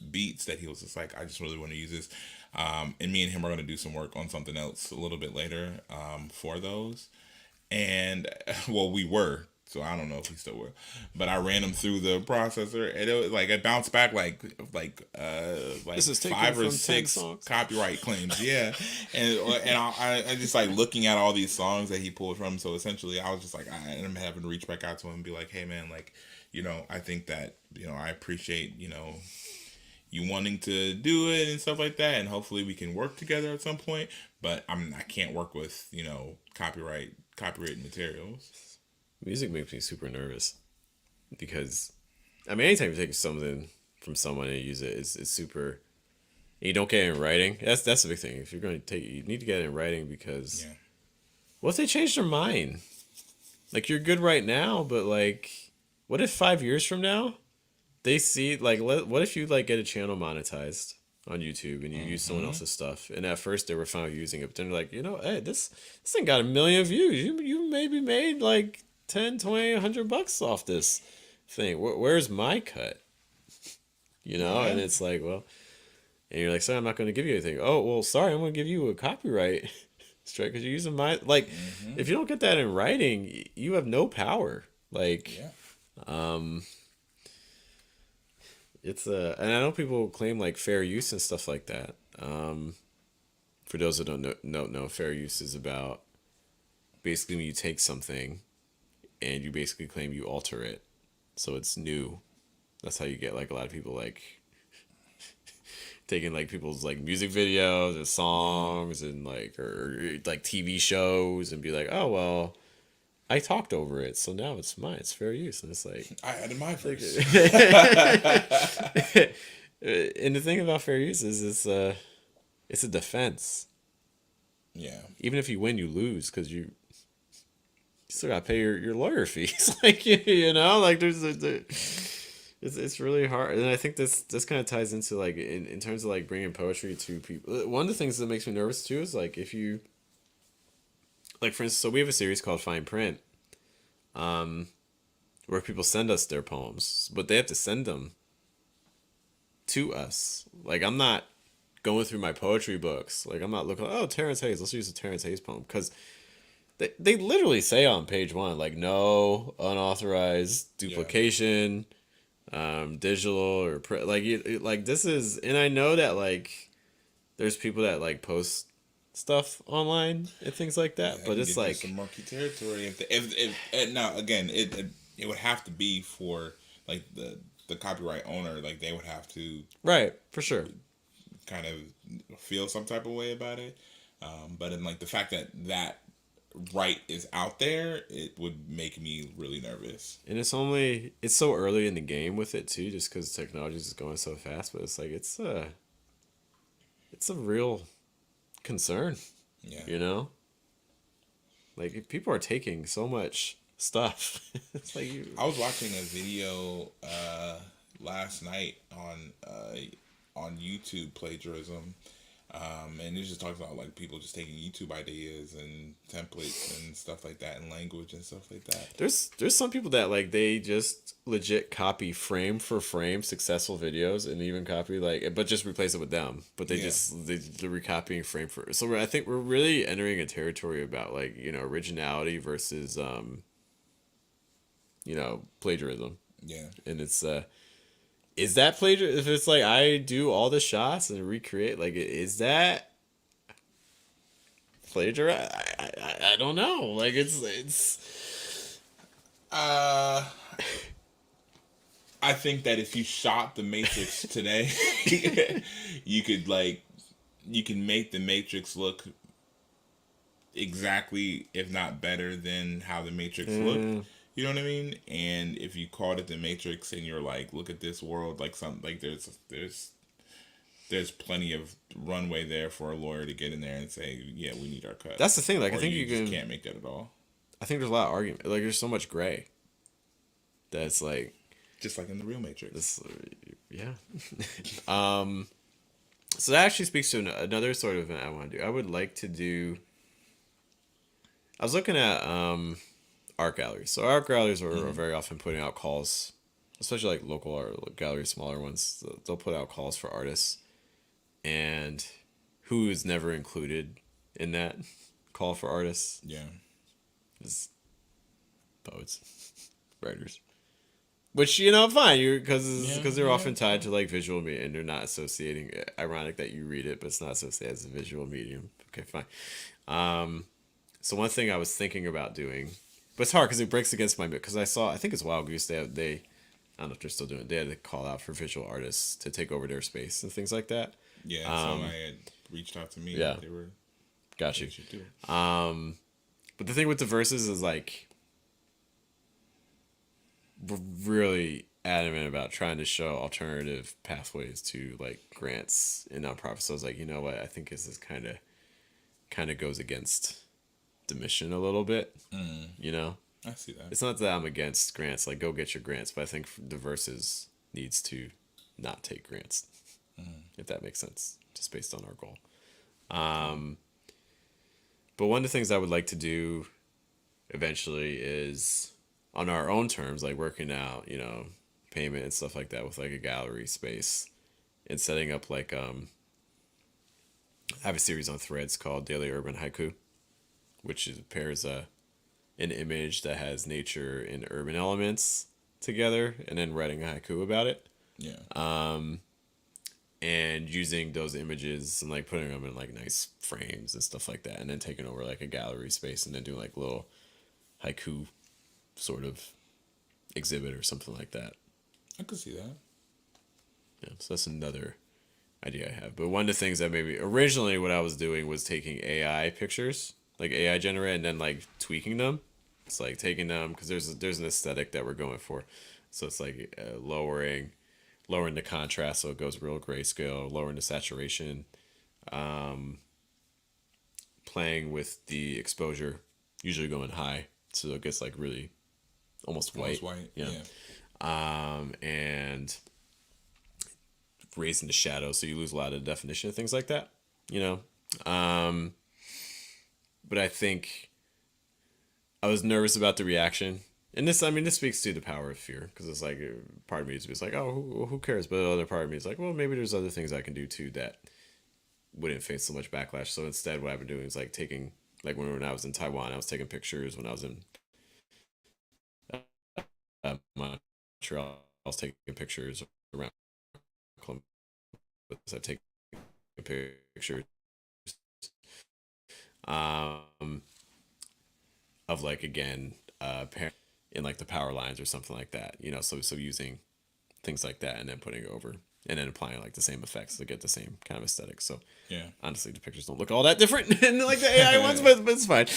beats that he was just like, I just really want to use this, and me and him are going to do some work on something else a little bit later, for those, and well, we were. So I don't know if we still will, but I ran them through the processor, and it was like it bounced back like This is taken 5 or from 10 6 songs. copyright claims. Yeah, and I just like looking at all these songs that he pulled from. So essentially, I was just like, I'm having to reach back out to him and be like, hey man, like, you know, I think that, you know, I appreciate, you know, you wanting to do it and stuff like that, and hopefully we can work together at some point. But I can't work with, you know, copyrighted materials. Music makes me super nervous because, I mean, anytime you take something from someone and use it, it's super. You don't get it in writing. That's the big thing. If you're going to take, you need to get it in writing because, Yeah. what if they change their mind? Like you're good right now, but like, what if 5 years from now, they see like, what if you like get a channel monetized on YouTube and you use someone else's stuff, and at first they were fine with using it, but then they're like, you know, hey, this thing got 1 million views. You maybe made like 10, 20, $100 off this thing. Where's my cut? You know, and it's like, well, and you're like, sorry, I'm not going to give you anything. Oh, well, sorry, I'm going to give you a copyright strike because you're using my, like, if you don't get that in writing, you have no power. Like, it's and I know people claim like fair use and stuff like that. For those that don't know, fair use is about basically when you take something and you basically claim you alter it so it's new. That's how you get like a lot of people like taking like people's like music videos and songs and like or like TV shows and be like, oh well, I talked over it, so now it's mine. It's fair use, and it's like I added my verse. And the thing about fair use is it's a defense. Yeah. Even if you win, you lose because you still gotta pay your lawyer fees. Like you know, like it's really hard, and I think this kind of ties into like in terms of like bringing poetry to people. One of the things that makes me nervous too is like if you like, for instance, so we have a series called Fine Print, where people send us their poems, but they have to send them to us. Like I'm not going through my poetry books. Like I'm not looking. Oh, Terrence Hayes. Let's use a Terrence Hayes poem because they literally say on page 1 like no unauthorized duplication, digital or like this is, and I know that like there's people that like post stuff online and things like that, but it's like some murky territory. If now again it would have to be for like the copyright owner, like they would have to right for sure kind of feel some type of way about it. But in like the fact that right is out there, it would make me really nervous. And it's so early in the game with it too, just because technology is going so fast. But it's like it's a real concern. Yeah. You know, like if people are taking so much stuff. It's like you. I was watching a video last night on YouTube plagiarism, and it just talks about like people just taking YouTube ideas and templates and stuff like that, and language and stuff like that. There's some people that like they just legit copy frame for frame successful videos and even copy like but just replace it with them. But Yeah. they're recopying frame for so I think we're really entering a territory about like originality versus plagiarism. Yeah. And it's is that plagiarism? If it's like I do all the shots and recreate, like is that plagiarism? I don't know. Like it's Uh, I think that if you shot the Matrix today, you could like you can make the Matrix look exactly, if not better, than how the Matrix looked. You know what I mean? And if you called it the Matrix and you're like, look at this world, like some like there's plenty of runway there for a lawyer to get in there and say, yeah, we need our cut. that's the thing. Like Or I think you you just can. can't make that at all. I think there's a lot of argument. Like there's so much gray. That's like Just like in the real Matrix. this. Yeah. So that actually speaks to another sort of event I want to do. I would like to do. I was looking at art galleries. So art galleries are very often putting out calls, especially like local art galleries, smaller ones. They'll put out calls for artists, and who is never included in that call for artists Yeah. is poets, writers. Which fine, you because they're often tied to like visual media, and they're not associating. Ironic that you read it, but it's not associated as a visual medium. Okay, fine. So one thing I was thinking about doing, but it's hard because it breaks against my because I think it's Wild Goose. They I don't know if they're still doing it. They had to call out for visual artists to take over their space and things like that. Yeah, somebody had reached out to me. yeah. They were Got you. they should do it. But the thing with the verses is like we're really adamant about trying to show alternative pathways to like grants and nonprofits. So I was like, you know what? I think this is kind of goes against the mission a little bit. You know, I see that. it's not that I'm against grants. Like, go get your grants, but I think the verses needs to not take grants, if that makes sense, just based on our goal. But one of the things I would like to do eventually is on our own terms, like working out, payment and stuff like that with like a gallery space and setting up like I have a series on Threads called Daily Urban Haiku, which pairs an image that has nature and urban elements together and then writing a haiku about it. Yeah. And using those images and like putting them in like nice frames and stuff like that, and then taking over like a gallery space and then doing like little haiku sort of exhibit or something like that. I could see that. Yeah, so that's another idea I have. But one of the things that maybe originally what I was doing was taking AI pictures, like AI generate, and then like tweaking them. It's like taking them because there's an aesthetic that we're going for, so it's like lowering the contrast so it goes real grayscale, lowering the saturation, playing with the exposure, usually going high so it gets like really almost white. Almost white. Yeah. Yeah. And raising the shadow so you lose a lot of the definition of things like that. But I think I was nervous about the reaction. And this speaks to the power of fear because it's like part of me is just like, oh, who cares? But the other part of me is like, well, maybe there's other things I can do too that wouldn't face so much backlash. So instead, what I've been doing is like taking, like when I was in Taiwan, I was taking pictures. When I was in Montreal, I was taking pictures around Columbus. I've taken pictures of like again in like the power lines or something like that, so using things like that and then putting it over and then applying like the same effects to get the same kind of aesthetic. So Yeah. honestly, the pictures don't look all that different in like the AI ones, but it's fine.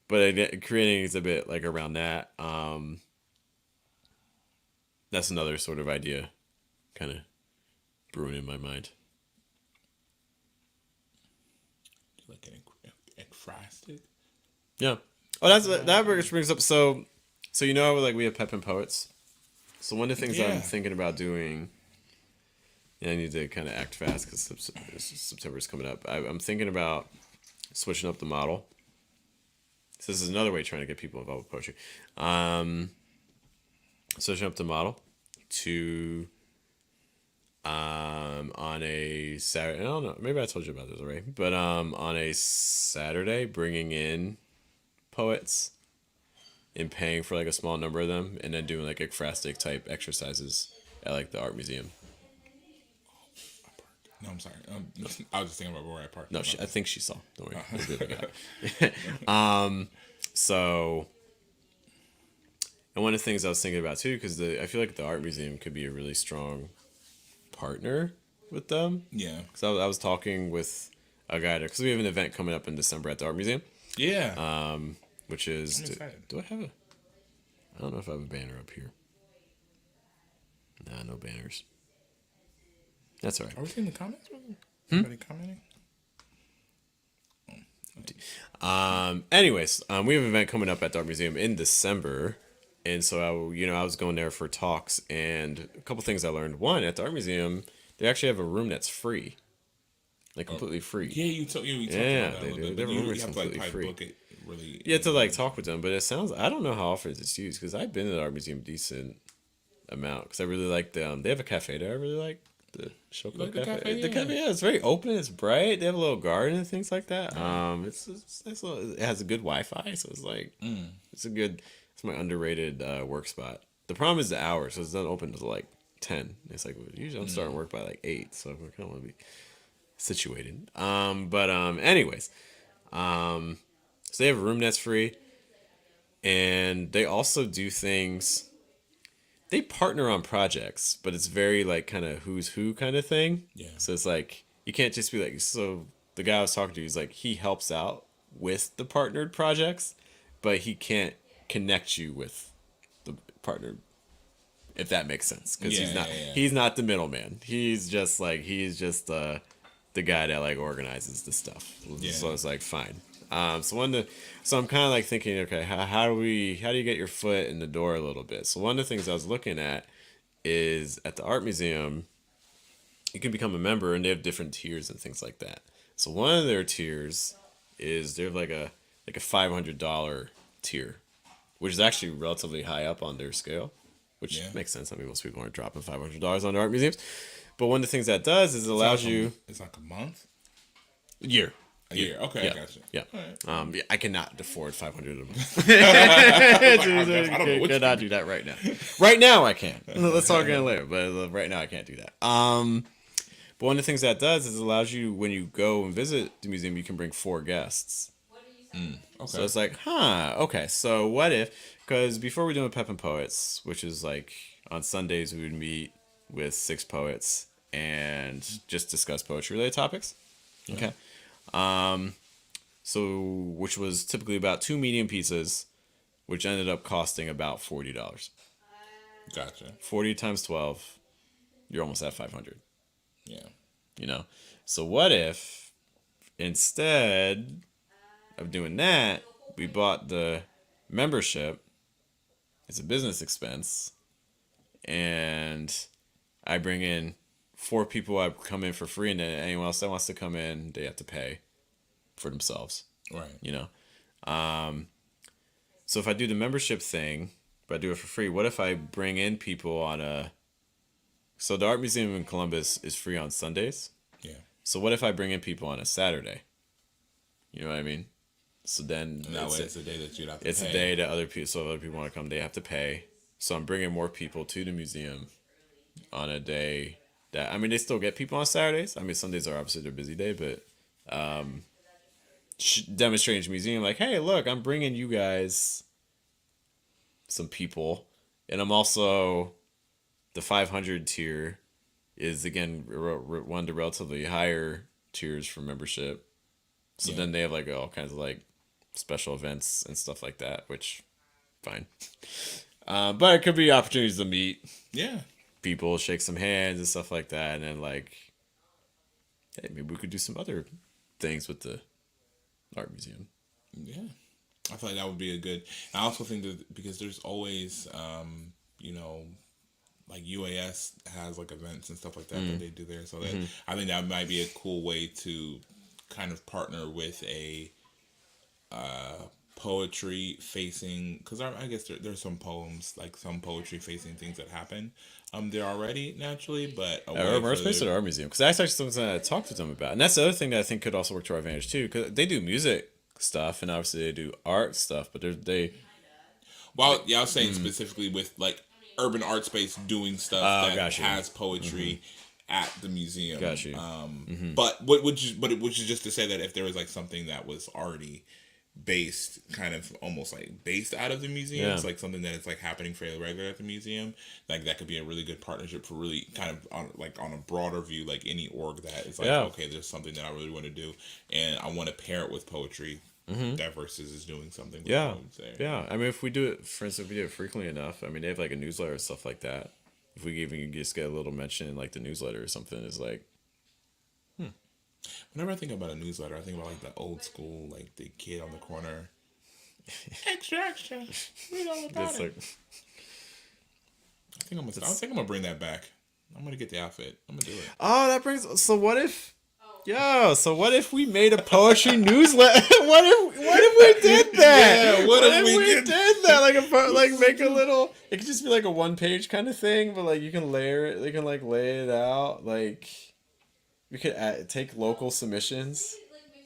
But again, creating is a bit like around that. That's another sort of idea kind of brewing in my mind. Like an encrusted. Yeah. Oh, that brings up. So you know, like we have Pep and Poets. So one of the things Yeah. I'm thinking about doing, and I need to kind of act fast because September is coming up. I'm thinking about switching up the model. So this is another way trying to get people involved with poetry. Switching up the model to on a Saturday. I don't know. Maybe I told you about this already, but on a Saturday, bringing in poets and paying for like a small number of them, and then doing like ekphrastic type exercises at like the art museum. No, I'm sorry. I was just thinking about where I parked. No, I think she saw. Don't worry. We'll be able to get it. So, and one of the things I was thinking about too, because I feel like the art museum could be a really strong partner with them. Yeah. Because I was talking with a guy there, because we have an event coming up in December at the art museum, Yeah. which is. I'm excited. Do I have a? I don't know if I have a banner up here. Nah, no banners. That's all right. Are we seeing the comments? Anybody commenting? Anyways, we have an event coming up at the art museum in December, and so I was going there for talks, and a couple things I learned. One, at the art museum, they actually have a room that's free, like completely free. Yeah, you talked Yeah, about that a they little do. bit. Their But room you is have to like completely probably free. book it really. You have to like talk with them, but it sounds. I don't know how often it's used because I've been to the art museum a decent amount because I really like them. They have a cafe there. I really like the Shoko like the cafe. cafe? The Yeah. cafe, yeah, it's very open. It's bright. They have a little garden and things like that. It's nice little, it has a good Wi-Fi, so it's like it's a good. It's my underrated work spot. The problem is the hours, so it's not open until like 10. It's like usually I'm starting work by like 8, so I kind of want to be situated. Anyways, so they have a room that's free, and they also do things. They partner on projects, but it's very like kind of who's who kind of thing. Yeah. So it's like you can't just be like. So the guy I was talking to, he's like he helps out with the partnered projects, but he can't connect you with the partnered. If that makes sense, because Yeah. he's not the middleman. He's just the guy that like organizes the stuff. Yeah. So it's like fine. So I'm kind of like thinking, okay, how do you get your foot in the door a little bit? So one of the things I was looking at is at the art museum, you can become a member, and they have different tiers and things like that. So one of their tiers is they're like a $500 tier, which is actually relatively high up on their scale, which Yeah. makes sense. I mean, most people aren't dropping $500 on art museums. But one of the things that does is it allows you It's like a month. year. A year. Okay, Yeah. I gotcha. Yeah. Alright. I cannot afford 500 a month. I don't know what you Cannot do that right now. Right now I can. Let's talk again later. But right now I can't do that. But one of the things that does is it allows you, when you go and visit the museum, you can bring 4 guests. Okay. So it's like, okay. So what if? Because before we doing Pep and Poets, which is like on Sundays we would meet with 6 poets and just discuss poetry related topics. Okay. So which was typically about 2 medium pizzas, which ended up costing about $40. Gotcha. 40 times 12, you're almost at 500. Yeah. So what if instead of doing that, we bought the membership? It's a business expense, and I bring in 4 people. I come in for free, and then anyone else that wants to come in, they have to pay for themselves. Right. So if I do the membership thing, but I do it for free, what if I bring in people on a? So the art museum in Columbus is free on Sundays. Yeah. So what if I bring in people on a Saturday? You know what I mean? So then And that way, it's a day that you'd have to. it's pay. a day that other people, so if other people want to come, they have to pay. So I'm bringing more people to the museum on a day that, I mean, they still get people on Saturdays. I mean, Sundays are obviously their busy day, but demonstrating to the museum like, hey, look, I'm bringing you guys some people, and I'm also the 500 tier is again one of the relatively higher tiers for membership. So then they have like all kinds of like special events and stuff like that, which fine. But it could be opportunities to meet Yeah. people, shake some hands and stuff like that, and then like, hey, maybe we could do some other things with the art museum. Yeah. I feel like that would be a good. I also think that because there's always, you know, like UAS has like events and stuff like that that they do there. So that I think that might be a cool way to kind of partner with a poetry facing, because I guess there's some poems, like some poetry facing things that happen there already naturally, but a way Or for space at our museum, because that's actually something that I talked to them about, and that's the other thing that I think could also work to our advantage too, because they do music stuff and obviously they do art stuff, but they well, yeah, I was saying specifically with like urban art space doing stuff that got you. has poetry at the museum. Got you. But what would you? But it was just to say that if there was like something that was already based, kind of almost like based out of the museum, Yeah. it's like something that is like happening fairly regular at the museum. Like that could be a really good partnership for really kind of on a broader view, like any org that is like, Yeah. okay, there's something that I really want to do, and I want to pair it with poetry. That versus is doing something with yeah poems there. yeah. I mean, if we do it, for instance, if we do it frequently enough, I mean, they have like a newsletter and stuff like that. If we even just get a little mention in like the newsletter or something, is like Whenever I think about a newsletter, I think about like the old school, like the kid on the corner. Extra, extra. Read all about it's it. like I think I'm gonna bring that back. I'm gonna get the outfit. I'm gonna do it. oh, that brings. So what if? Yo, so what if we made a poetry newsletter? what if we did that? Yeah, what if we did did that? Like make a little. It could just be like a 1-page kind of thing, but like you can layer it. You can like lay it out. Like we could take local submissions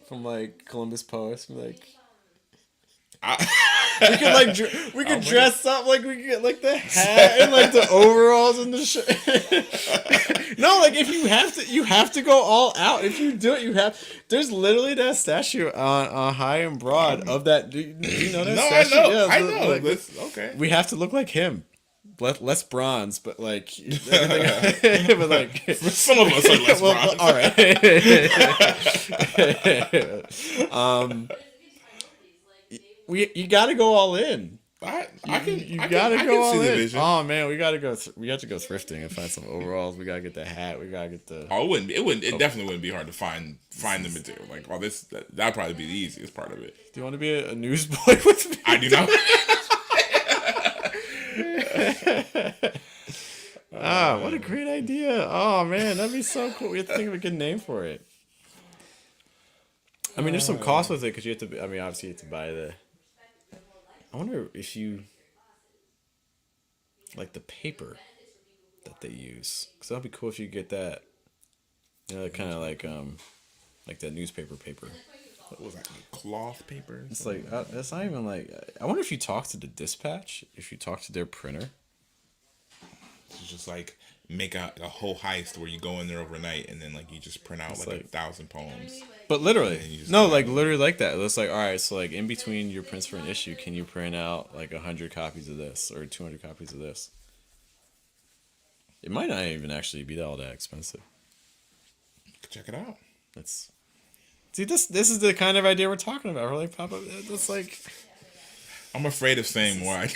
from like Columbus poets. And be like we could like we could dress up like we could get like the hat and like the overalls and the shirt. No, like if you have to go all out. If you do it, you have. There's literally that statue on High and Broad of that. Do you know that No, statue? I know. Yeah, I know. like, That's okay. we have to look like him. Less bronze, but like, but like Some of us are less bronze. All right. You got to go all in. I Gotta go all see the in. vision. Oh man, we gotta go. We have to go thrifting and find some overalls. We gotta get the hat. We gotta get the. Oh, it definitely wouldn't be hard to find the material. Like, well, that'd probably be the easiest part of it. Do you want to be a newsboy with me? I do not. What a great idea! Oh man, that'd be so cool. We have to think of a good name for it. I mean, there's some cost with it because you have to. I mean, obviously, you have to buy the. I wonder if you like the paper that they use, because that'd be cool if you get that. You know, kind of like that newspaper paper. What was that? Cloth paper? It's like that's not even like. I wonder if you talk to the Dispatch, if you talk to their printer. It's just like make a whole heist where you go in there overnight and then like you just print out like 1,000 poems. But literally, you just no, like literally like that. It's like, all right, so like in between your prints for an issue, can you print out like 100 copies of this or 200 copies of this? It might not even actually be all that expensive. Check it out. It's see this is the kind of idea we're talking about. We're like pop up. It's like I'm afraid of saying more. no,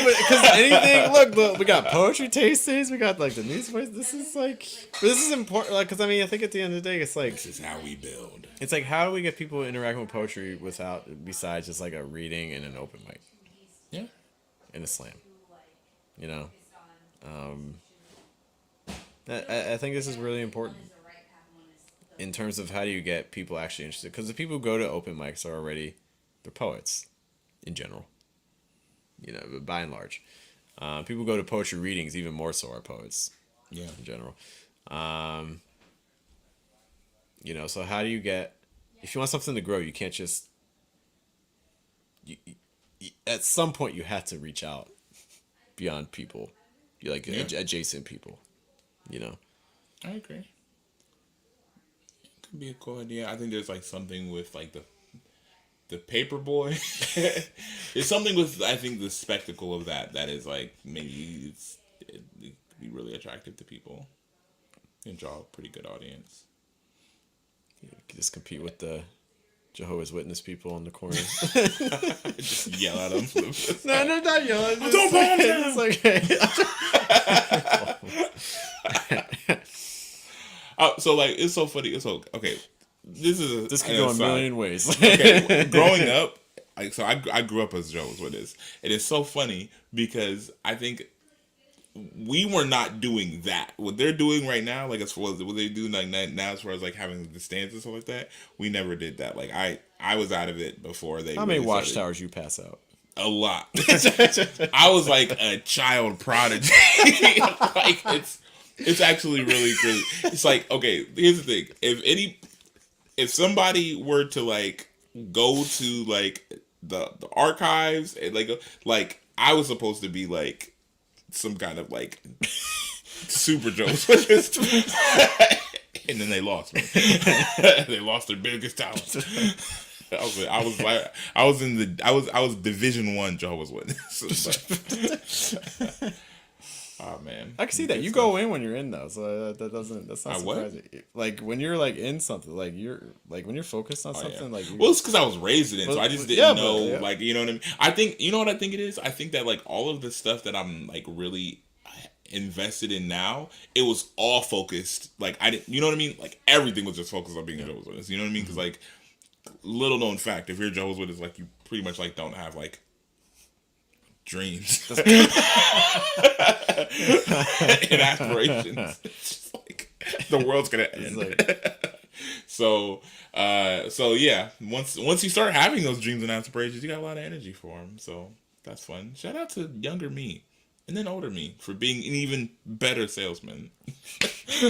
but because anything. Look, we got poetry tastings. We got like the newspaper. This is important. Like, because I mean, I think at the end of the day, it's like This is how we build. it's like how do we get people interacting with poetry besides just like a reading and an open mic, Yeah. and a slam, you know. I think this is really important in terms of how do you get people actually interested, because the people who go to open mics are already they're poets in general, you know, but by and large. People who go to poetry readings even more so are poets. Yeah. In general. You know, so how do you get, if you want something to grow, you can't just, you at some point you have to reach out beyond people, you like adjacent people, you know. I agree. It could be a cool idea. I think there's like something with like the paper boy. There's something with, I think, the spectacle of that is like maybe it could be really attractive to people and draw a pretty good audience. You can just compete with the Jehovah's Witness people on the corner. Just yell at them. No, not yelling. Don't buy them. So like it's so funny. So okay, this This could go a million ways. okay, growing up, I grew up as Jehovah's Witness. It is so funny because I think we were not doing that. What they're doing right now, like as far as what they do like now, as far as like having the stands and stuff like that, we never did that. Like I was out of it before they. How many really started. watchtowers you pass out? A lot. I was like a child prodigy. Like it's actually really crazy. It's like, okay, here's the thing. If somebody were to like go to like the archives and like I was supposed to be like some kind of like super Joe's and then they lost me. They lost their biggest talent. I was Division 1 Jehovah's Witness. Oh man, I can see that. You go in when you're in though, so that's not surprising. Like when you're like in something, like you're like when you're focused on something, like well, it's because I was raised in it, so I just didn't know. Like, you know what I mean? I think, you know what I think it is. I think that like all of the stuff that I'm like really invested in now, it was all focused. Like I didn't, you know what I mean? Like everything was just focused on being a Jehovah's Witness. You know what I mean? Because like little known fact, if you're a Jehovah's Witness, like you pretty much like don't have like dreams and aspirations. It's just like the world's gonna end. Like... so yeah, once you start having those dreams and aspirations, you got a lot of energy for them. So that's fun. Shout out to younger me and then older me for being an even better salesman.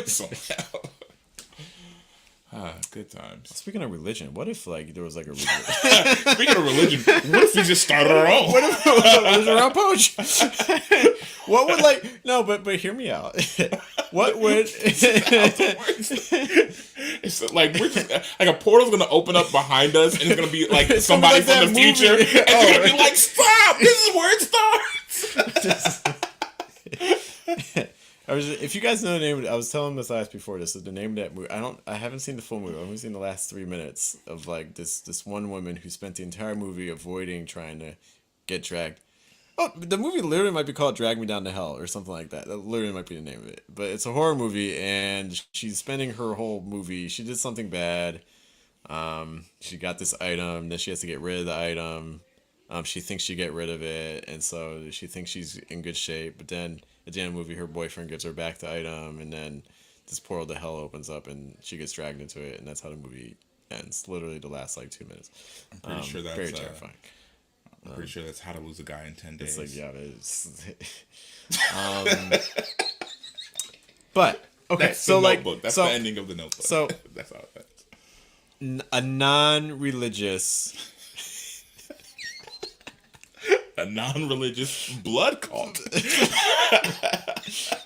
Somehow. Good times. Speaking of religion, what if like there was like a religion? Speaking of religion, what if we just started our own? What if it was around poetry? What would like no, but hear me out. What would it's like we're just like a portal's gonna open up behind us and it's gonna be like somebody from the future and it's gonna be like, stop! This is where it starts. If you guys know the name, I was telling Matthias before this is the name of that movie. I haven't seen the full movie. I've only seen the last 3 minutes of like this one woman who spent the entire movie avoiding trying to get dragged. Oh, the movie literally might be called Drag Me Down to Hell or something like that. That literally might be the name of it. But it's a horror movie and she's spending her whole movie. She did something bad. She got this item, then she has to get rid of the item. She thinks she get rid of it, and so she thinks she's in good shape. But then at the end of the movie, her boyfriend gives her back the item, and then this portal to hell opens up, and she gets dragged into it, and that's how the movie ends. Literally the last like 2 minutes. I'm pretty sure that's very terrifying. I'm pretty sure that's How to Lose a Guy in 10 Days. It's like, yeah, it is. But okay, that's so the like Notebook. That's the ending of the Notebook. So that's how it ends. A non-religious. A non-religious blood cult.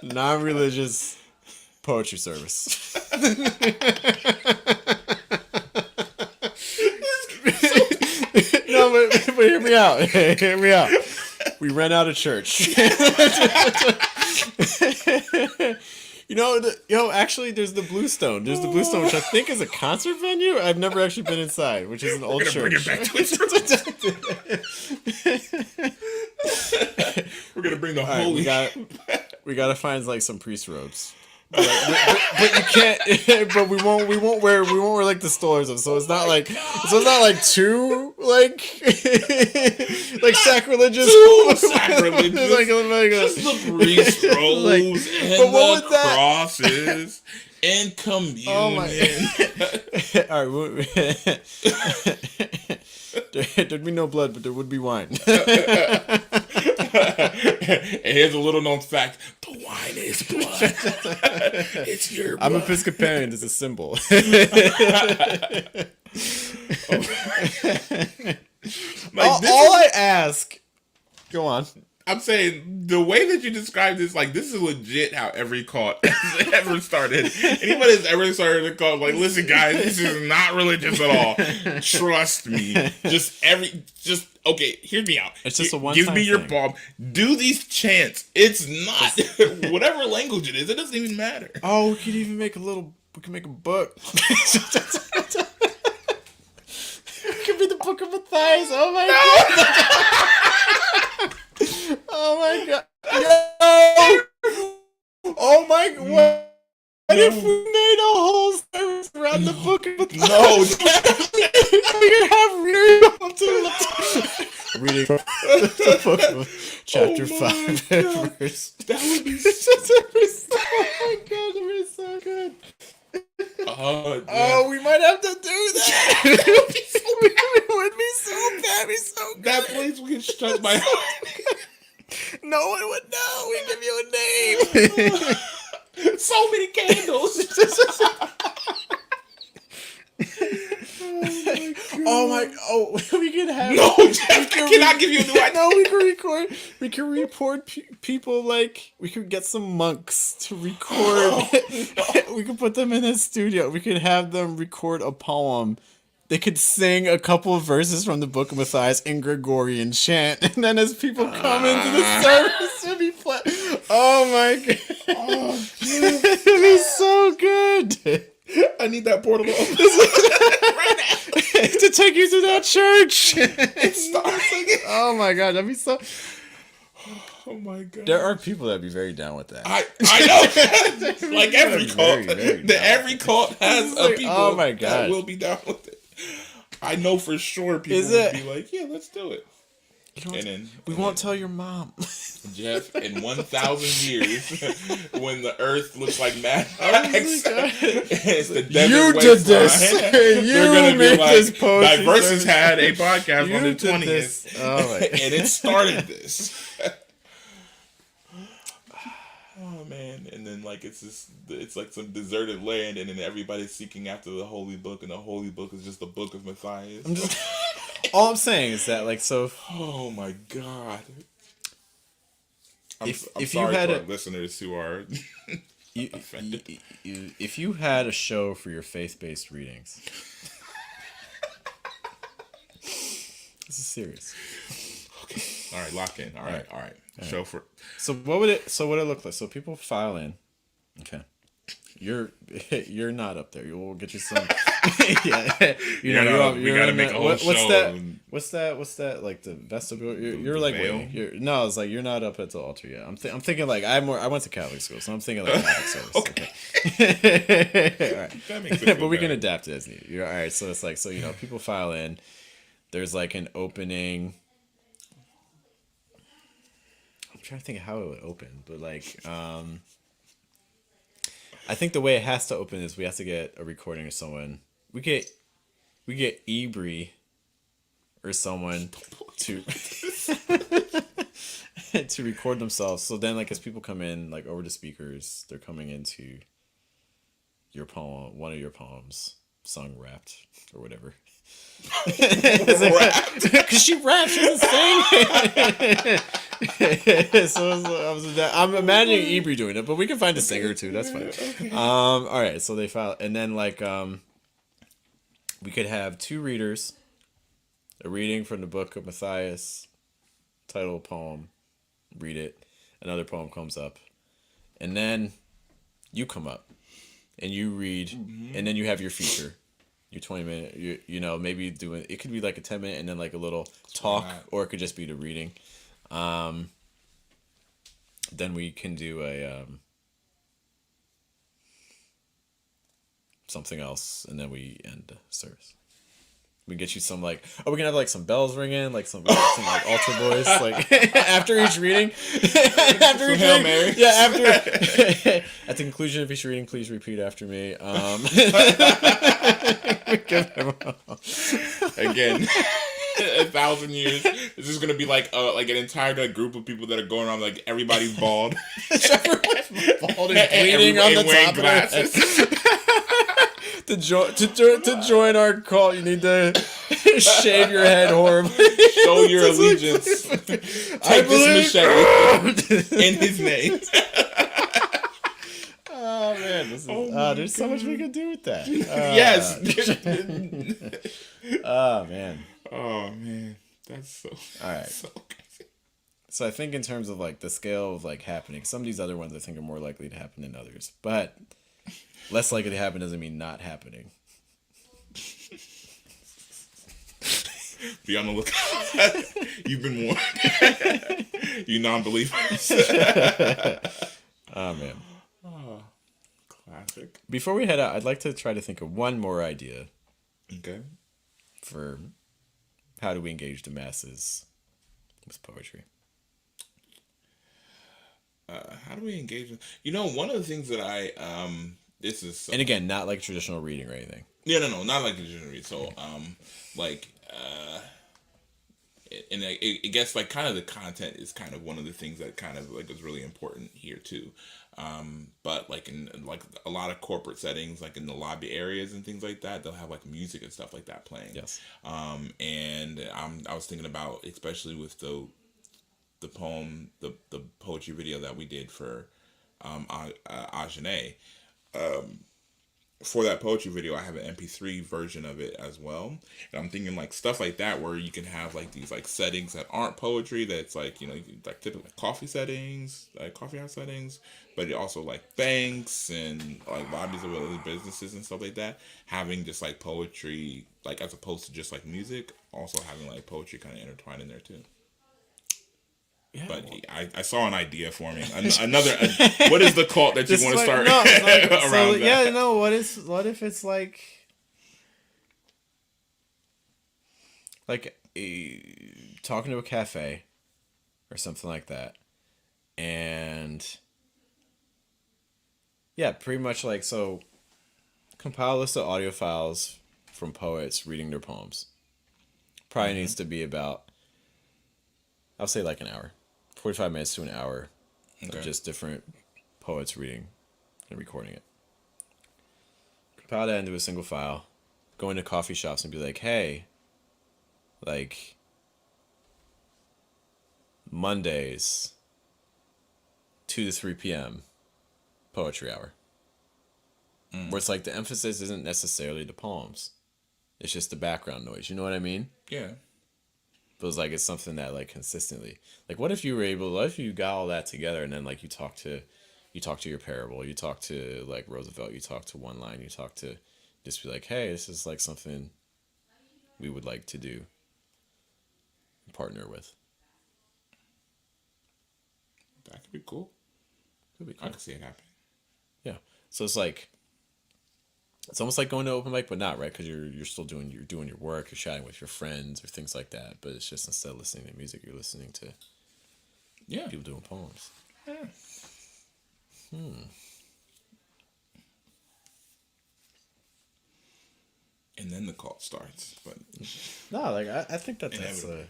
Non-religious poetry service. No, but hear me out. Hear me out. We ran out of church. Actually, there's the Bluestone. There's the Bluestone, which I think is a concert venue. I've never actually been inside, which is an old church. Bring it back to We're gonna bring the holy. We gotta find like some priest robes. But you can't. But we won't wear like the stores of. So it's not like too like like sacrilegious. Too sacrilegious. like just the priest robes and the crosses and communion. Oh my. All right. There'd be no blood, but there would be wine. And here's a little known fact: the wine is blood. It's your blood. I'm Episcopalian. It's a symbol. All I ask. Go on. I'm saying the way that you described this, like this is legit how every cult has ever started. Anybody that's ever started a cult, like, listen, guys, this is not religious at all. Trust me. Okay, hear me out. It's just a one-time Give me your thing. palm. Do these chants. It's not whatever language it is. It doesn't even matter. Oh, we could even make a book. It could be the Book of Matthias. Oh my god. Oh my god. Yo! Oh my god. What if we made a whole service around around the book of Matthias. No, We can have reading from the book of chapter Oh my 5 God. verse. that would be. Oh my god, that was so good. Oh, Oh, we might have to do that. It would be so bad. Be so good. that place would strike my heart. No one would know. We give you a name. So many candles. Oh my! Oh, we can have. No, Jeff, I cannot give you a new idea. No, we can record. We can record people like we could get some monks to record. We could put them in a studio. We could have them record a poem. They could sing a couple of verses from the Book of Matthias in Gregorian chant, and then as people come into the service, it'll be flat. Oh my god! Oh, It'd be so good. I need that portal to open. To take you to that church. Starting. Oh my god, that'd be so. Oh my god. There are people that'd be very down with that. I know. Like every cult, very every cult has like, a people oh my that God. will be down with it. I know for sure people Is would it? be like, yeah, let's do it. You know, And then we won't tell your mom. Jeff, in 1,000 years, when the earth looks like Mad Oh Max, my God. it's the desert You did wasteland, this. they're You gonna be made like, this post. Diversus had a podcast You on the did 20th, this. Oh my. and it started this. Oh man, and then like it's like some deserted land, and then everybody's seeking after the holy book, and the holy book is just the book of Matthias. I'm just. All I'm saying is that, like, so Oh my god. If I'm you sorry had for a- our listeners who are you, offended. if you had a show for your faith-based readings, this is serious. All right, lock in. All right. Show for So what would it look like? So people file in. Okay. You're not up there. We'll get you some. Yeah, we gotta make a whole what's show that? and- What's that? Like the vestibule? You're like veil? waiting. No, it's like you're not up at the altar yet. I'm thinking like I went to Catholic school, so I'm thinking like Catholic service. Okay. All right. That makes it But we can better. adapt it as needed. You're all right. So it's like people file in. There's like an opening. I'm trying to think of how it would open, but like I think the way it has to open is we have to get a recording of someone. We get Ebri or someone to to record themselves. So then, like, as people come in, like over the speakers, they're coming into your poem, one of your poems, sung, rapped, or whatever. Because she raps, she doesn't sing. I'm imagining Ebri doing it, but we can find a singer too. That's fine. All right, so they file, and then like we could have two readers, a reading from the Book of Matthias, title poem, read it, another poem comes up, and then you come up, and you read, and then you have your feature. Your 20-minute, you know, maybe doing it could be like a 10-minute and then like a little talk, or it could just be the reading. Then we can do a something else, and then we end the service. We can get you some like we can have like some bells ringing, like some like altar boys, like after each reading. After each Hail reading, Mary. yeah. After at the conclusion of each reading, please repeat after me. Again, 1,000 years. It's just gonna be like an entire like, group of people that are going around like everybody's bald, Bald and bleeding on the wearing top of their head. To join our cult, you need to shave your head horribly. Show your allegiance. Take this machete in his name. Oh man, there's so much we can do with that. Yes. Oh man. Oh man, that's so. All right. So crazy. So I think in terms of like the scale of like happening, some of these other ones I think are more likely to happen than others, but less likely to happen doesn't mean not happening. Be on the lookout. You've been warned. You non-believers. Oh man. Classic. Terrific. Before we head out, I'd like to try to think of one more idea Okay. for how do we engage the masses with poetry. How do we engage? One of the things that this is And again, not like traditional reading or anything. yeah, no, not like the genre. So, like, and it gets like kind of the content is kind of one of the things that kind of like is really important here too. But like in like a lot of corporate settings, like in the lobby areas and things like that, they'll have like music and stuff like that playing. Yes. And I was thinking about especially with the poem, the poetry video that we did for Ajane. For that poetry video, I have an MP3 version of it as well. And I'm thinking like stuff like that where you can have like these like settings that aren't poetry, that's like, like typical like coffee settings, like coffee house settings, but it also like banks and like lobbies of other businesses and stuff like that. Having just like poetry, like as opposed to just like music, also having like poetry kind of intertwined in there too. Yeah, But well, I saw an idea forming. Another, what is the cult that you just want to like, start no, it's like, around so, that? yeah, no. What if it's like talking to a cafe or something like that, and yeah, pretty much like so. Compile a list of audio files from poets reading their poems. Probably needs to be about, I'll say like an hour, 45 minutes to an hour Okay. of just different poets reading and recording it. Compile that into a single file. Go into coffee shops and be like, hey, like Mondays, 2 to 3 p.m. poetry hour. Where it's like the emphasis isn't necessarily the poems. It's just the background noise. You know what I mean? Yeah. Feels like it's something that like consistently, like what if you got all that together and then like you talk to your parable, you talk to like Roosevelt, you talk to One Line, you talk to just be like, hey, this is like something we would like to do, partner with. That could be cool. Could be I cool. could see it happening. Yeah. So it's like, it's almost like going to open mic, but not, right? Because you're still doing your work, you're chatting with your friends or things like that. But it's just instead of listening to music, you're listening to Yeah. people doing poems. Yeah. And then the cult starts. But No, like I think that's Inevitably.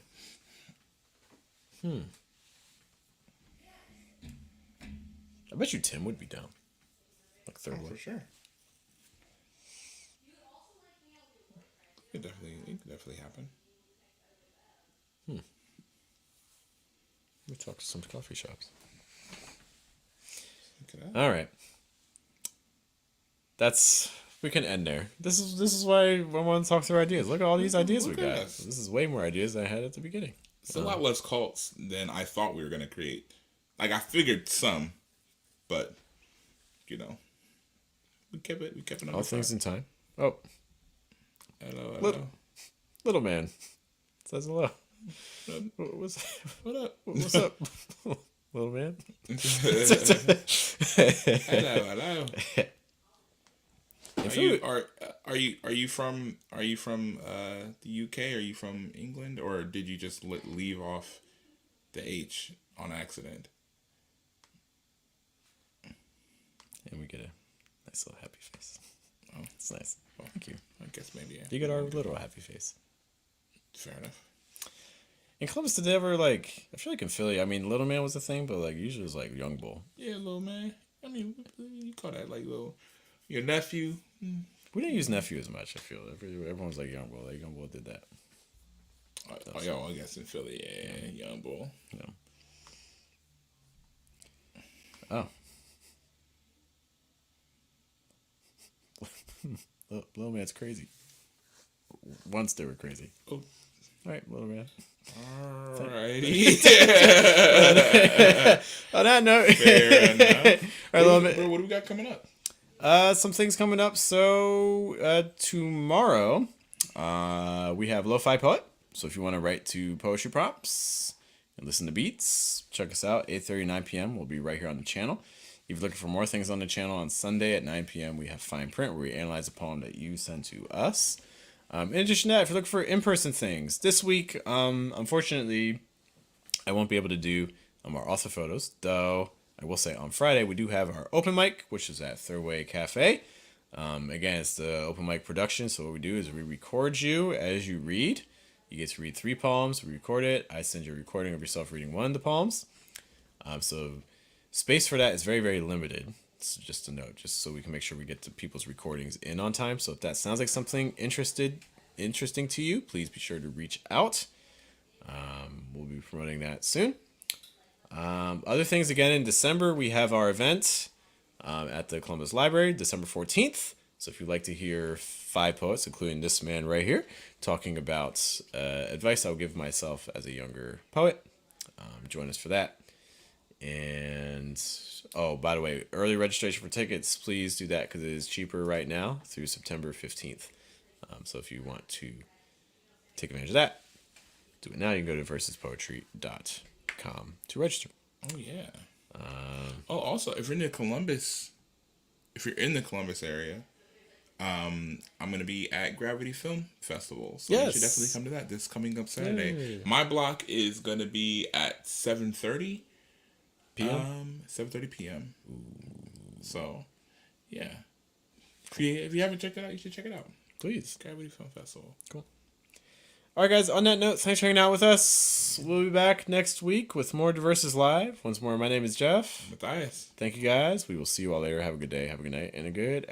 I bet you Tim would be down. Like third one. for sure. It could definitely happen. We talk to some coffee shops. Look at that. All right. We can end there. This is why I want to talk through ideas. Look at all these ideas we Look at got. us. This is way more ideas than I had at the beginning. It's a lot less cults than I thought we were gonna create. Like I figured some, but we kept it under All things five. in time. Oh, Hello. little man says hello. What What's up? what's up, little man? Hello. If Are it- you from the UK? Are you from England, or did you just leave off the H on accident? And we get a nice little happy face. Oh, It's nice. Thank you. I guess maybe. Yeah. You get our little happy face. Fair enough. In Columbus, did they ever like? I feel like in Philly, I mean, Little Man was the thing, but like usually it was like Young Bull. Yeah, little man. I mean, you call that like little your nephew. We didn't use nephew as much. I feel everyone was like Young Bull. Like Young Bull did that. Oh, yeah, I guess in Philly, yeah, young bull. No. Oh. Little Man's crazy. Once they were crazy. Oh. All right, Little Man. Alrighty. On that note, Fair enough. All right, Little Man. What do we got coming up? Some things coming up. So tomorrow, we have Lo-Fi Poet. So if you want to write to poetry prompts and listen to beats, check us out. 8:30, 9 p.m. We'll be right here on the channel. If you're looking for more things on the channel, on Sunday at 9 p.m. we have Fine Print, where we analyze a poem that you send to us. In addition to that, if you're looking for in-person things, this week, unfortunately, I won't be able to do our author photos, though I will say on Friday we do have our open mic, which is at Third Way Cafe. Again, it's the open mic production, so what we do is we record you as you read. You get to read 3 poems, we record it, I send you a recording of yourself reading one of the poems. So space for that is very, very limited. So just a note, just so we can make sure we get to people's recordings in on time. So if that sounds like something interesting to you, please be sure to reach out. We'll be promoting that soon. Other things, again, in December, we have our event at the Columbus Library, December 14th. So if you'd like to hear 5 poets, including this man right here, talking about advice I'll give myself as a younger poet, join us for that. And, oh, by the way, early registration for tickets, please do that because it is cheaper right now through September 15th. So if you want to take advantage of that, do it now. You can go to versuspoetry.com to register. Oh, yeah. Also, if you're in the Columbus area, I'm going to be at Gravity Film Festival. So you should definitely come to that this coming up Saturday. Yay. My block is going to be at 7:30 p.m. 7:30 p.m. So, yeah. If you haven't checked it out, you should check it out. Please. Gravity Film Festival. Cool. All right, guys, on that note, thanks for hanging out with us. We'll be back next week with more Diversus Live. Once more, my name is Jeff. Matthias. Thank you, guys. We will see you all later. Have a good day, have a good night, and a good